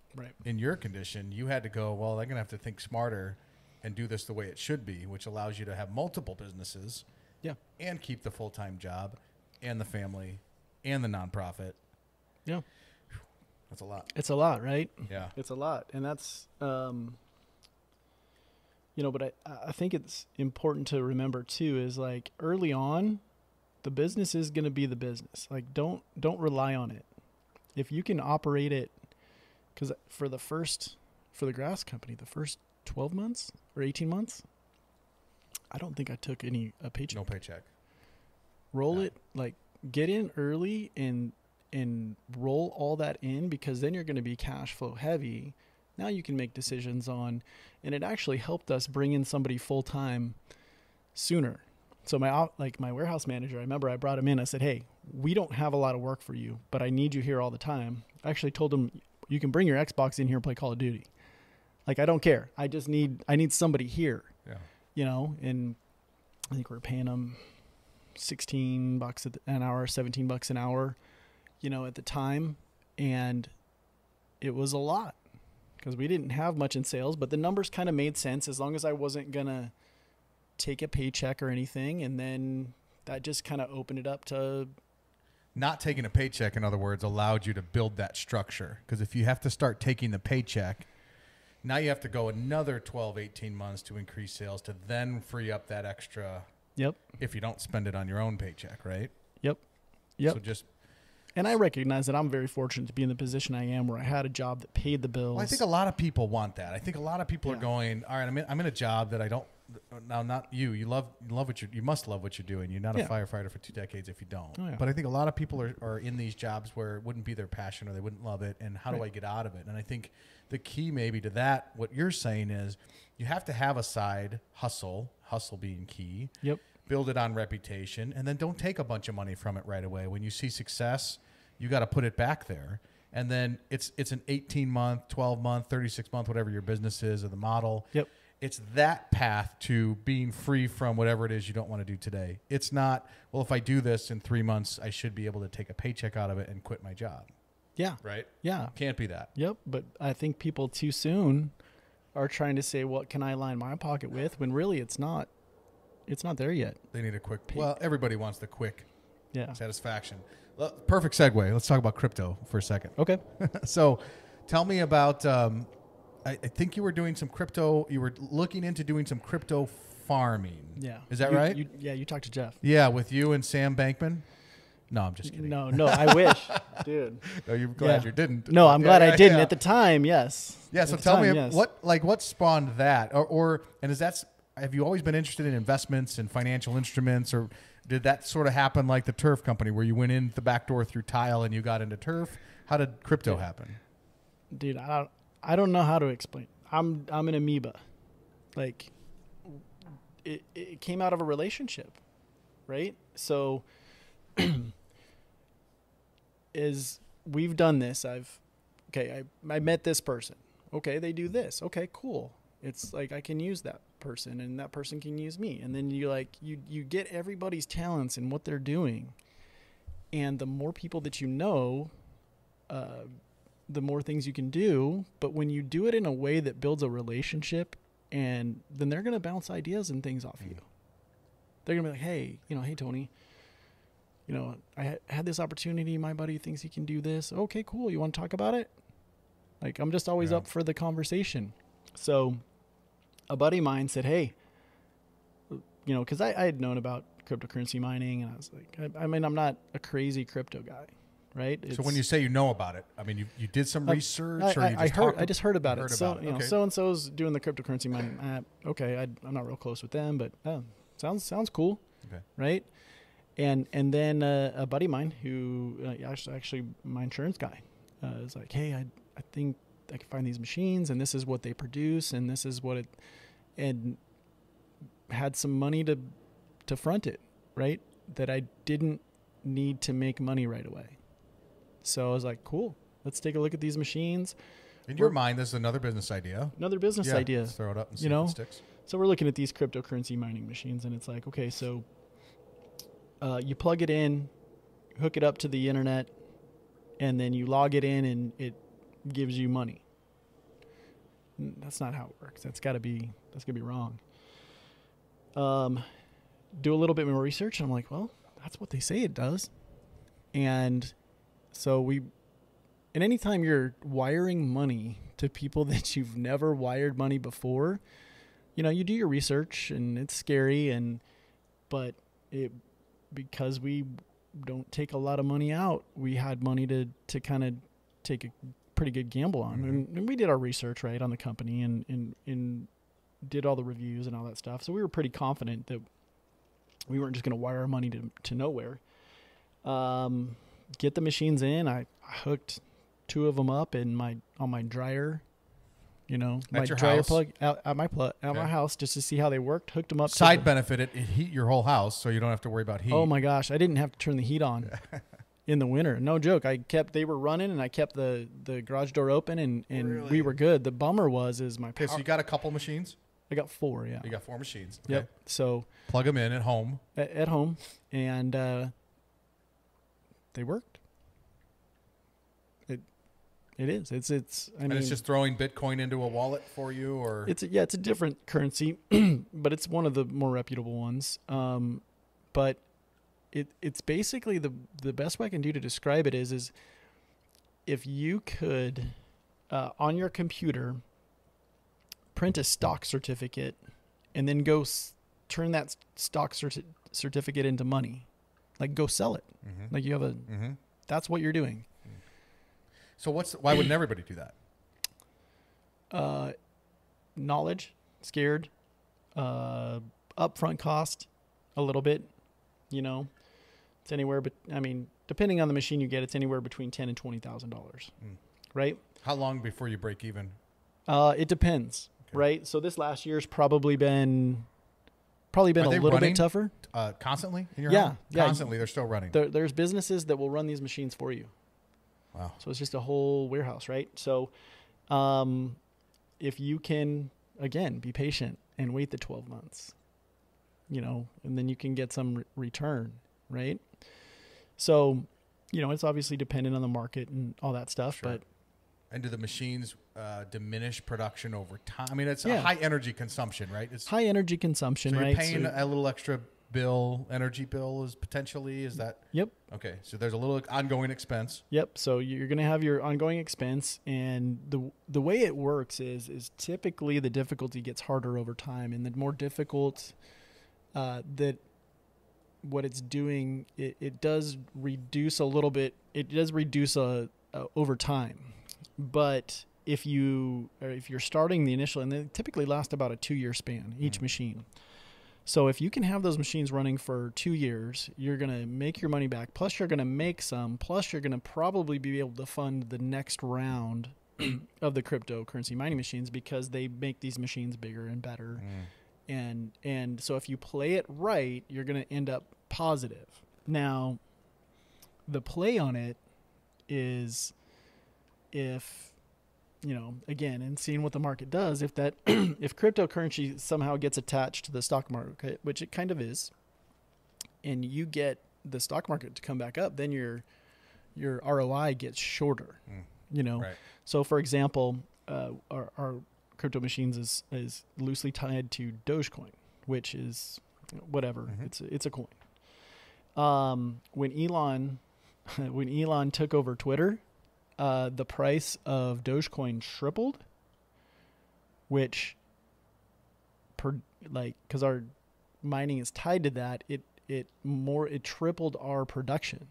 in your condition, you had to go, well, I'm going to have to think smarter and do this the way it should be, which allows you to have multiple businesses. Yeah. And keep the full-time job and the family and the nonprofit. Yeah. That's a lot. It's a lot, right? Yeah. It's a lot. And that's, but I think it's important to remember too, is like early on, the business is going to be the business. Like don't rely on it. If you can operate it, because for the grass company, the first 12 months or 18 months, I don't think I took a paycheck. No paycheck. Roll it, like get in early and roll all that in, because then you're going to be cash flow heavy Now you can make decisions on, and it actually helped us bring in somebody full time sooner. So my warehouse manager, I remember I brought him in. I said, hey, we don't have a lot of work for you, but I need you here all the time. I actually told him, you can bring your Xbox in here and play Call of Duty. Like, I don't care. I need somebody here. Yeah. And I think we're paying him $16 an hour, $17 an hour, at the time. And it was a lot because we didn't have much in sales, but the numbers kind of made sense as long as I wasn't going to take a paycheck or anything. And then that just kind of opened it up to... Not taking a paycheck, in other words, allowed you to build that structure. Because if you have to start taking the paycheck, now you have to go another 12, 18 months to increase sales to then free up that extra. Yep. If you don't spend it on your own paycheck, right? Yep. And I recognize that I'm very fortunate to be in the position I am where I had a job that paid the bills. Well, I think a lot of people want that. I think a lot of people are going, all right, I'm in a job that I don't. Now, not you. You must love what you're doing. You're not a firefighter for 2 decades if you don't. Oh, yeah. But I think a lot of people are in these jobs where it wouldn't be their passion or they wouldn't love it. And how do I get out of it? And I think the key maybe to that, what you're saying is you have to have a side hustle being key. Yep. Build it on reputation, and then don't take a bunch of money from it right away. When you see success, you got to put it back there. And then it's an 18-month, 12-month, 36-month, whatever your business is or the model. Yep. It's that path to being free from whatever it is you don't want to do today. It's not, well, if I do this in 3 months, I should be able to take a paycheck out of it and quit my job. Yeah. Right? Yeah. Can't be that. Yep. But I think people too soon are trying to say, what can I line my pocket with? When really it's not there yet. They need a quick, well, everybody wants the quick satisfaction. Well, perfect segue. Let's talk about crypto for a second. Okay. So tell me about, I think you were doing some crypto. You were looking into doing some crypto farming. Yeah. Is that right? You talked to Jeff. Yeah, with you and Sam Bankman. No, I'm just kidding. No, I wish, dude. No, you're glad you didn't. No, I'm glad I didn't at the time. Yes. Yeah. So tell me what spawned that, and is that, have you always been interested in investments and financial instruments, or did that sort of happen like the turf company where you went in the back door through tile and you got into turf? How did crypto happen? Dude, I don't know how to explain. I'm an amoeba. Like, it came out of a relationship, right? So is we've done this. I met this person. Okay, they do this. Okay, cool. It's like I can use that person and that person can use me. And then you get everybody's talents and what they're doing. And the more people that you know, the more things you can do. But when you do it in a way that builds a relationship, and then they're going to bounce ideas and things off you. They're going to be like, hey, hey, Tony, I had this opportunity. My buddy thinks he can do this. Okay, cool. You want to talk about it? Like, I'm just always up for the conversation. So a buddy of mine said, hey, because I had known about cryptocurrency mining, and I was like, I'm not a crazy crypto guy. Right. So when you say you know about it, I mean, you did some research, or I just heard about it. So, okay. So-and-so's doing the cryptocurrency mining. Okay. I'm not real close with them, but sounds cool. Okay. Right. And then a buddy of mine who actually my insurance guy is like, hey, I think I can find these machines, and this is what they produce, and this is what and had some money to front it, right? That I didn't need to make money right away. So I was like, cool, let's take a look at these machines. In your mind, this is another business idea. Idea. Let's throw it up and see if it sticks. So we're looking at these cryptocurrency mining machines, and it's like, okay, so you plug it in, hook it up to the internet, and then you log it in, and it gives you money. That's not how it works. That's gonna be wrong. Do a little bit more research, and I'm like, well, that's what they say it does. And so and anytime you're wiring money to people that you've never wired money before, you do your research, and it's scary, but because we don't take a lot of money out, we had money to kind of take a pretty good gamble on. Mm-hmm. And we did our research right on the company and did all the reviews and all that stuff. So we were pretty confident that we weren't just going to wire our money to nowhere. Get the machines in. I hooked 2 of them up on my dryer, You know, at my your dryer house? plug at my house just to see how they worked. Hooked them up. Side benefit, it heat your whole house, so you don't have to worry about heat. Oh my gosh, I didn't have to turn the heat on in the winter. No joke. They were running, and I kept the garage door open, and Really? we were good. The bummer is my Okay, power. so you got a couple machines? I got 4, yeah. You got 4 machines. Okay. Yep. So Plug them in at home. At home, and they worked. It is. It's. I mean, it's just throwing Bitcoin into a wallet for you, or it's a different currency, but it's one of the more reputable ones. But it's basically the best way I can do to describe it is if you could on your computer print a stock certificate and then go turn that stock certificate into money, like go sell it. Mm-hmm. Like you have that's what you're doing. So why wouldn't everybody do that? Knowledge, scared, upfront cost, a little bit, you know, it's anywhere, but I mean, depending on the machine you get, it's anywhere between $10,000 and $20,000, right? How long before you break even? It depends, right? So this last year's probably been a little bit tougher. Constantly in your home? Constantly, they're still running. There's businesses that will run these machines for you. Wow. So it's just a whole warehouse, right? So if you can, again, be patient and wait the 12 months, you know, and then you can get some return, right? So, you know, it's obviously dependent on the market and all that stuff, Sure. but. And do the machines diminish production over time? I mean, it's a high energy consumption, right? It's high energy consumption, so right? You're paying a little extra energy bill is that? Yep. Okay. So there's a little ongoing expense. Yep. So you're going to have your ongoing expense, and the way it works is typically the difficulty gets harder over time, and the more difficult that what it's doing, it does reduce a little bit. It does reduce over time, but if you're starting the initial, and they typically last about a 2-year span, each machine. So if you can have those machines running for 2 years, you're going to make your money back. Plus you're going to make some, plus you're going to probably be able to fund the next round of the cryptocurrency mining machines, because they make these machines bigger and better. And so if you play it right, you're going to end up positive. Now, the play on it is if, you know, again, and seeing what the market does, if cryptocurrency somehow gets attached to the stock market, which it kind of is, and you get the stock market to come back up, then your ROI gets shorter, you know? Right. So for example, our crypto machines is loosely tied to Dogecoin, which is whatever. It's a coin. When Elon took over Twitter, the price of Dogecoin tripled, which because our mining is tied to that, it tripled our production.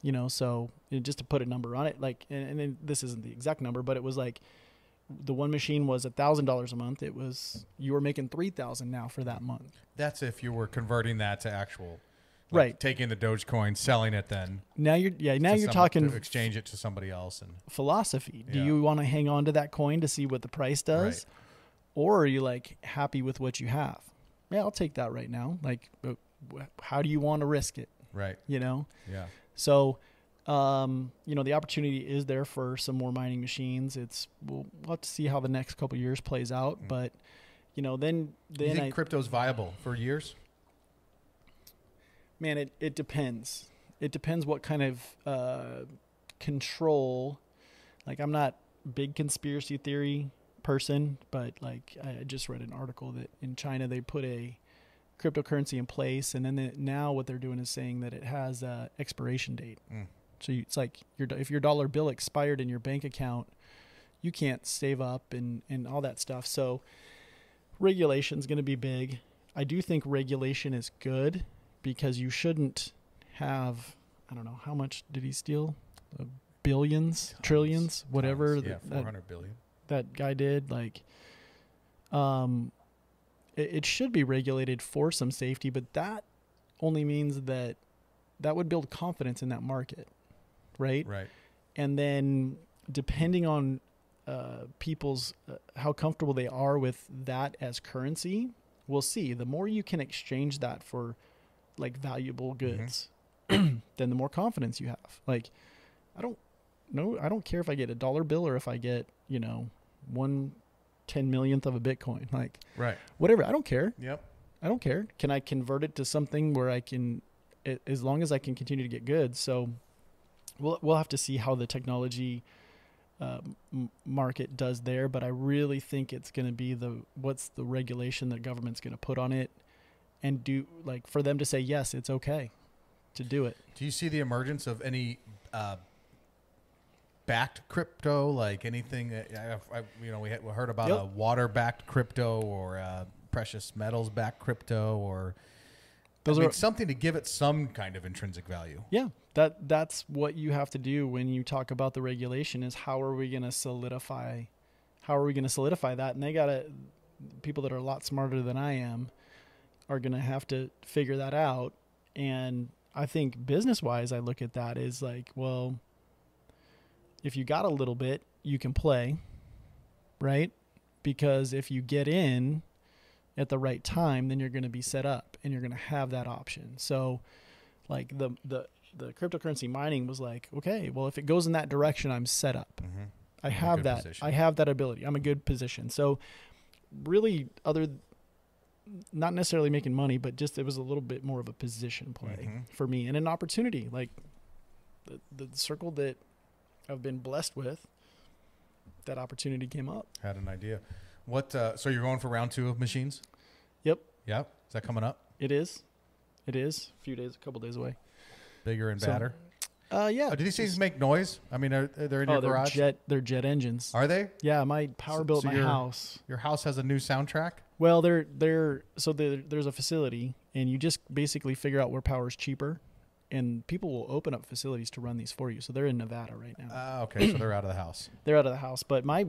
You know, so just to put a number on it, like, and this isn't the exact number, but it was like the one machine was $1,000 a month. You were making $3,000 now for that month. That's if you were converting that to actual. Right. Taking the Dogecoin, selling it then. Now you're talking to exchange it to somebody else and philosophy. Do you want to hang on to that coin to see what the price does? Right. Or are you like happy with what you have? Yeah, I'll take that right now. Like, how do you want to risk it? Right. You know? Yeah. So, you know, the opportunity is there for some more mining machines. We'll have to see how the next couple of years plays out. But, you know, then you think crypto's viable for years? Man, it depends. It depends what kind of control. Like, I'm not a big conspiracy theory person, but like I just read an article that in China they put a cryptocurrency in place, and then now what they're doing is saying that it has a expiration date. So it's like if your dollar bill expired in your bank account, you can't save up and all that stuff. So regulation is going to be big. I do think regulation is good, because you shouldn't have, I don't know, how much did he steal? Billions, trillions, whatever. Yeah, 400 billion. That guy did. Like, it should be regulated for some safety, but that only means that would build confidence in that market, right? Right. And then depending on people's how comfortable they are with that as currency, we'll see. The more you can exchange that for like valuable goods, then the more confidence you have. Like, I don't care if I get a dollar bill or if I get, 1/10,000,000th of a Bitcoin, like whatever. I don't care. Yep. I don't care. Can I convert it to something where I can, as long as I can continue to get goods. So we'll have to see how the technology market does there, but I really think it's going to be what's the regulation that government's going to put on it, and do, like, for them to say yes, it's okay to do it. Do you see the emergence of any backed crypto, like anything? We heard about a water backed crypto or precious metals backed crypto, or something to give it some kind of intrinsic value. Yeah. That's what you have to do when you talk about the regulation, is how are we going to solidify that? And people that are a lot smarter than I am are going to have to figure that out. And I think business wise, I look at that as like, well, if you got a little bit, you can play, right? Because if you get in at the right time, then you're going to be set up and you're going to have that option. So like the cryptocurrency mining was like, okay, well, if it goes in that direction, I'm set up. Mm-hmm. I have that. Position. I have that ability. I'm a good position. So really, not necessarily making money, but just it was a little bit more of a position play for me, and an opportunity. Like the circle that I've been blessed with, that opportunity came up. Had an idea. What? So you're going for round 2 of machines? Yep. Yeah. Is that coming up? It is. A couple days away. Bigger and badder. Yeah. Do these things make noise? I mean, are they in your garage? They're jet engines. Are they? Yeah, my power bill at my house. Your house has a new soundtrack? Well, there's a facility, and you just basically figure out where power is cheaper, and people will open up facilities to run these for you. So they're in Nevada right now. Okay, so they're out of the house. They're out of the house, but I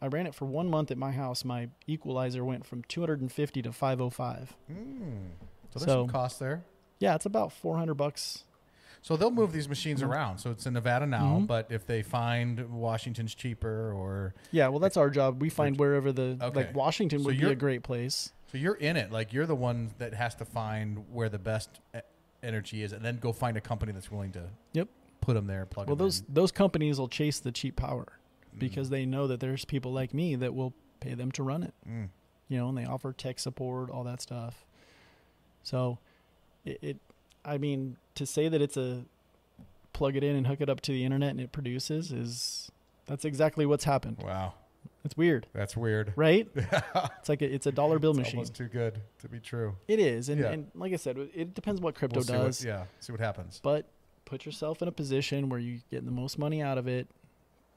ran it for 1 month at my house. My equalizer went from 250 to 505. So there's some cost there. Yeah, it's about $400. So they'll move these machines around. So it's in Nevada now, but if they find Washington's cheaper, or well, that's our job. We find wherever like Washington would be a great place. So you're in it, like you're the one that has to find where the best energy is, and then go find a company that's willing to put them there, plug them in. Those companies will chase the cheap power because they know that there's people like me that will pay them to run it. And they offer tech support, all that stuff. So I mean, to say that it's a plug it in and hook it up to the internet and it produces, that's exactly what's happened. Wow. It's weird. That's weird. Right? It's like it's a dollar bill machine. Almost too good to be true. It is. And like I said, it depends what crypto does. See what happens. But put yourself in a position where you're getting the most money out of it.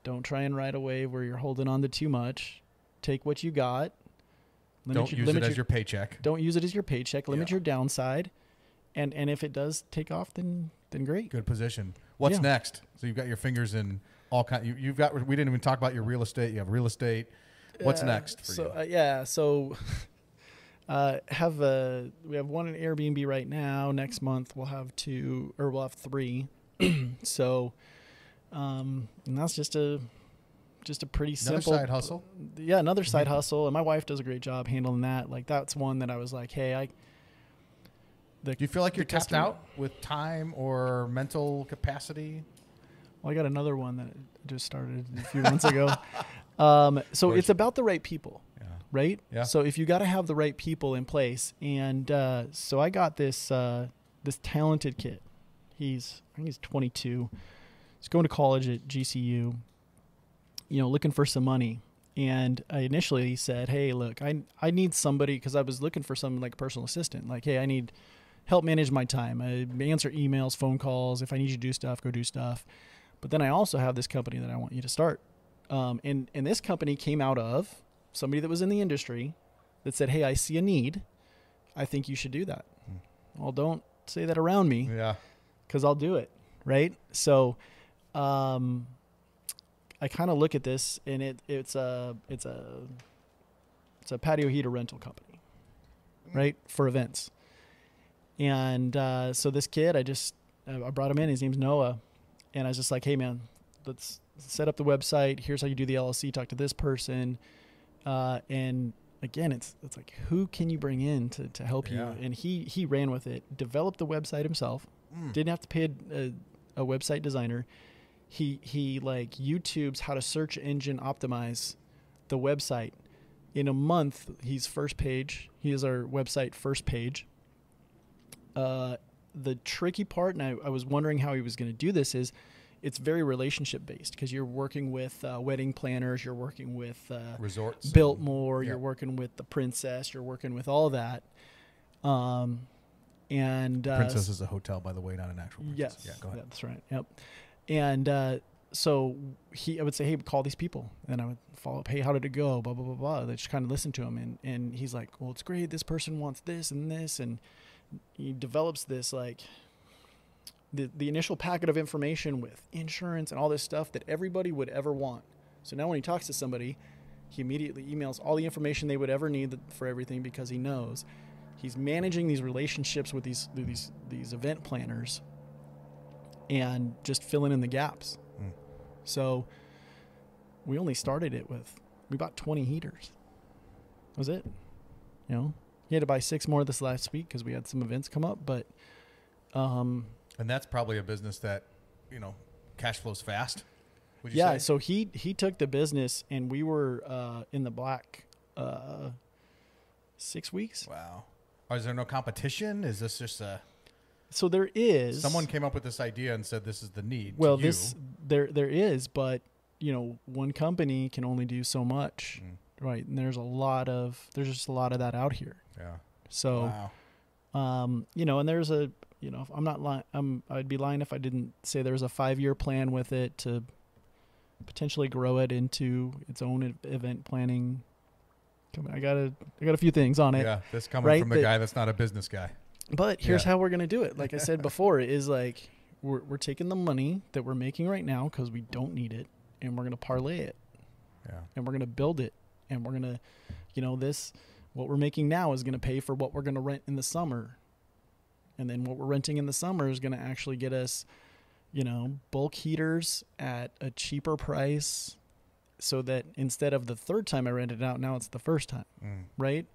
Don't try and ride a wave where you're holding on to too much. Take what you got. Don't use it as your paycheck. Don't use it as your paycheck. Limit your downside. And if it does take off, then great. Good position. What's next? So you've got your fingers in all kind. You've got. We didn't even talk about your real estate. You have real estate. What's next for you? So we have one in Airbnb right now. Next month we'll have 2, or we'll have 3. So, and that's just a pretty simple side hustle. Yeah, another side hustle, and my wife does a great job handling that. Like that's one that I was like, hey, do you feel like you're tapped out with time or mental capacity? Well, I got another one that just started a few months ago. So it's about the right people, right? Yeah. So if you got to have the right people in place, and so I got this talented kid. I think he's 22. He's going to college at GCU. Looking for some money. And I initially said, hey, look, I need somebody, because I was looking for someone like a personal assistant. Like, hey, I need help manage my time. I answer emails, phone calls. If I need you to do stuff, go do stuff. But then I also have this company that I want you to start. And this company came out of somebody that was in the industry that said, hey, I see a need. I think you should do that. Well, don't say that around me. Yeah. Because I'll do it. Right. So, I kind of look at this, and it's a patio heater rental company, right, for events. And so this kid, I brought him in. His name's Noah, and I was just like, hey man, let's set up the website. Here's how you do the LLC. Talk to this person. And again, it's like, who can you bring in to help you? And he ran with it, developed the website himself, didn't have to pay a website designer. He like YouTubes how to search engine optimize the website. In a month, he's first page. He is our website first page. The tricky part, and I was wondering how he was going to do this, is it's very relationship based because you're working with wedding planners, you're working with resorts, Biltmore, you're working with the Princess, you're working with all that. And Princess is a hotel, by the way, not an actual princess. Yes, yeah, go ahead. That's right. Yep. And so I would say, hey, call these people, and I would follow up. Hey, how did it go? Blah blah blah blah. They just kind of listen to him, and he's like, well, it's great. This person wants this and this, and he develops this like the initial packet of information with insurance and all this stuff that everybody would ever want. So now when he talks to somebody, he immediately emails all the information they would ever need for everything because he knows he's managing these relationships with these event planners and just filling in the gaps. So we only started it we bought 20 heaters. That was it. You know, he had to buy 6 more this last week because we had some events come up, but and that's probably a business that, you know, cash flows fast. Would you say? So he took the business, and we were in the black 6 weeks. Wow. Is there no competition? Is this just a? So there is. Someone came up with this idea and said this is the need. Well, there is, but you know, one company can only do so much, right? And there's just a lot of that out here. Yeah. So, wow. You know, and there's a, you know, I'm not lying. I'd be lying if I didn't say there's a 5-year plan with it to potentially grow it into its own event planning. I got a few things on it. Yeah, this coming from the guy that's not a business guy. But here's how we're gonna do it. Like I said before, is like we're taking the money that we're making right now because we don't need it, and we're gonna parlay it. Yeah. And we're gonna build it, and we're gonna, you know, what we're making now is gonna pay for what we're gonna rent in the summer, and then what we're renting in the summer is gonna actually get us, you know, bulk heaters at a cheaper price, so that instead of the third time I rented it out, now it's the first time, right?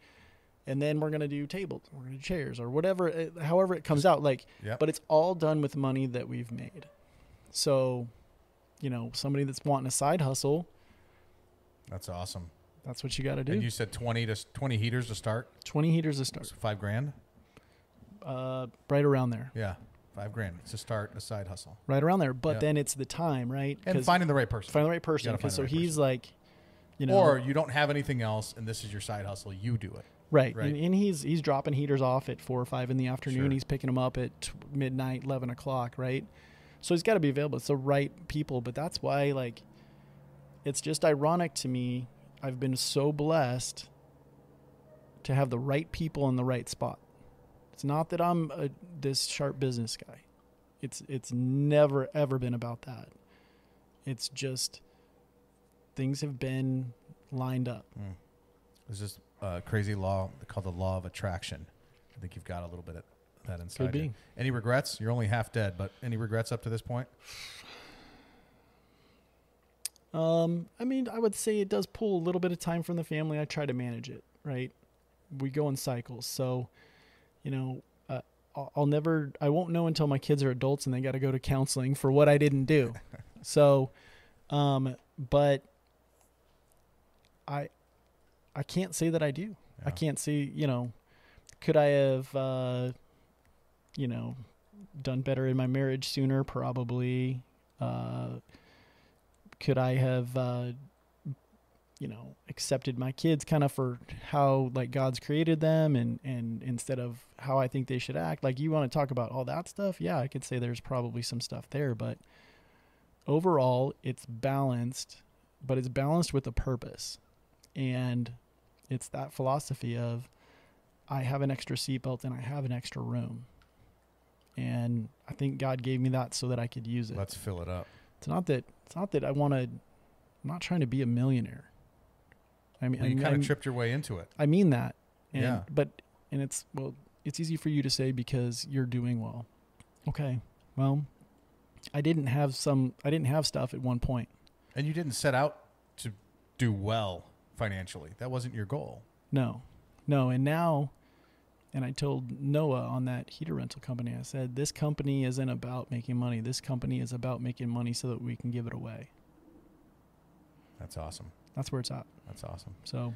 And then we're going to do tables, we're going to do chairs, or whatever, however it comes out. Like, but it's all done with money that we've made. So, you know, somebody that's wanting a side hustle. That's awesome. That's what you got to do. And you said 20 heaters to start? 20 heaters to start. So $5,000? Right around there. Yeah. $5,000 to start a side hustle. Right around there. But then it's the time, right? And finding the right person. Finding the right person. Because so he's like, you know. Or you don't have anything else and this is your side hustle. You do it. Right. And he's dropping heaters off at 4 or 5 in the afternoon. Sure. He's picking them up at midnight, 11 o'clock, right? So he's got to be available. It's the right people. But that's why, like, it's just ironic to me. I've been so blessed to have the right people in the right spot. It's not that I'm this sharp business guy. It's never, ever been about that. It's just things have been lined up. There's this crazy law called the law of attraction. I think you've got a little bit of that inside. Could be. You. Any regrets? You're only half dead, but any regrets up to this point? I mean, I would say it does pull a little bit of time from the family. I try to manage it, right? We go in cycles. So, you know, I won't know until my kids are adults and they got to go to counseling for what I didn't do. So, but I can't say that I do. Yeah. I can't see, you know, could I have, you know, done better in my marriage sooner? Probably. Could I have, you know, accepted my kids kind of for how like God's created them and instead of how I think they should act? Like, you want to talk about all that stuff? Yeah, I could say there's probably some stuff there, but overall it's balanced, but it's balanced with a purpose. And it's that philosophy of I have an extra seatbelt and I have an extra room. And I think God gave me that so that I could use it. Let's fill it up. It's not that I'm not trying to be a millionaire. I mean, you kind of tripped your way into it. I mean that. And, yeah. But it's easy for you to say because you're doing well. Okay. Well, I didn't have stuff at one point. And you didn't set out to do well financially. That wasn't your goal. No. And now, and I told Noah on that heater rental company, I said, this company isn't about making money. This company is about making money so that we can give it away. That's awesome. That's where it's at. That's awesome. So,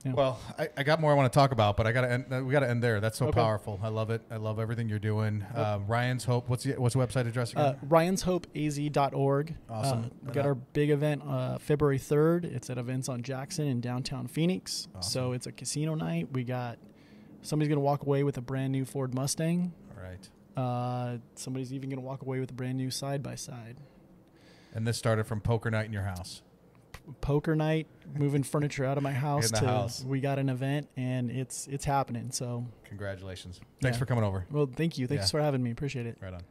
yeah. Well, I got more I want to talk about, but we got to end there. That's so Okay. powerful. I love it. I love everything you're doing. Ryan's Hope. What's the website address again? RyansHopeAZ.org. Awesome. We got our big event February 3rd. It's at Events on Jackson in downtown Phoenix. Awesome. So it's a casino night. We got somebody's going to walk away with a brand new Ford Mustang. All right. Somebody's even going to walk away with a brand new side-by-side. And this started from poker night in your house. Poker night, moving furniture out of my house In the house. we got an event, and it's happening. So Congratulations. Thanks Yeah. for coming over. well, thank you. Thanks Yeah. for having me. Appreciate it. Right on.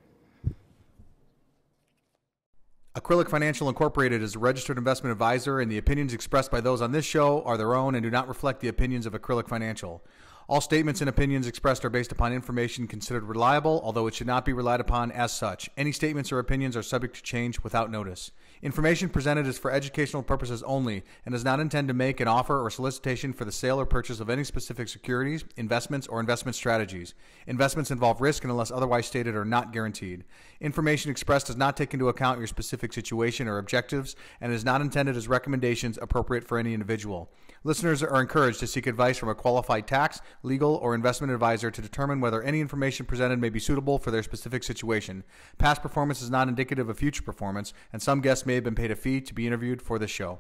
Acrylic Financial Incorporated is a registered investment advisor, and the opinions expressed by those on this show are their own and do not reflect the opinions of Acrylic Financial. All statements and opinions expressed are based upon information considered reliable, although it should not be relied upon as such. Any statements or opinions are subject to change without notice. Information presented is for educational purposes only and does not intend to make an offer or solicitation for the sale or purchase of any specific securities, investments, or investment strategies. Investments involve risk and, unless otherwise stated, are not guaranteed. Information expressed does not take into account your specific situation or objectives and is not intended as recommendations appropriate for any individual. Listeners are encouraged to seek advice from a qualified tax, legal, or investment advisor to determine whether any information presented may be suitable for their specific situation. Past performance is not indicative of future performance, and some guests may have been paid a fee to be interviewed for this show.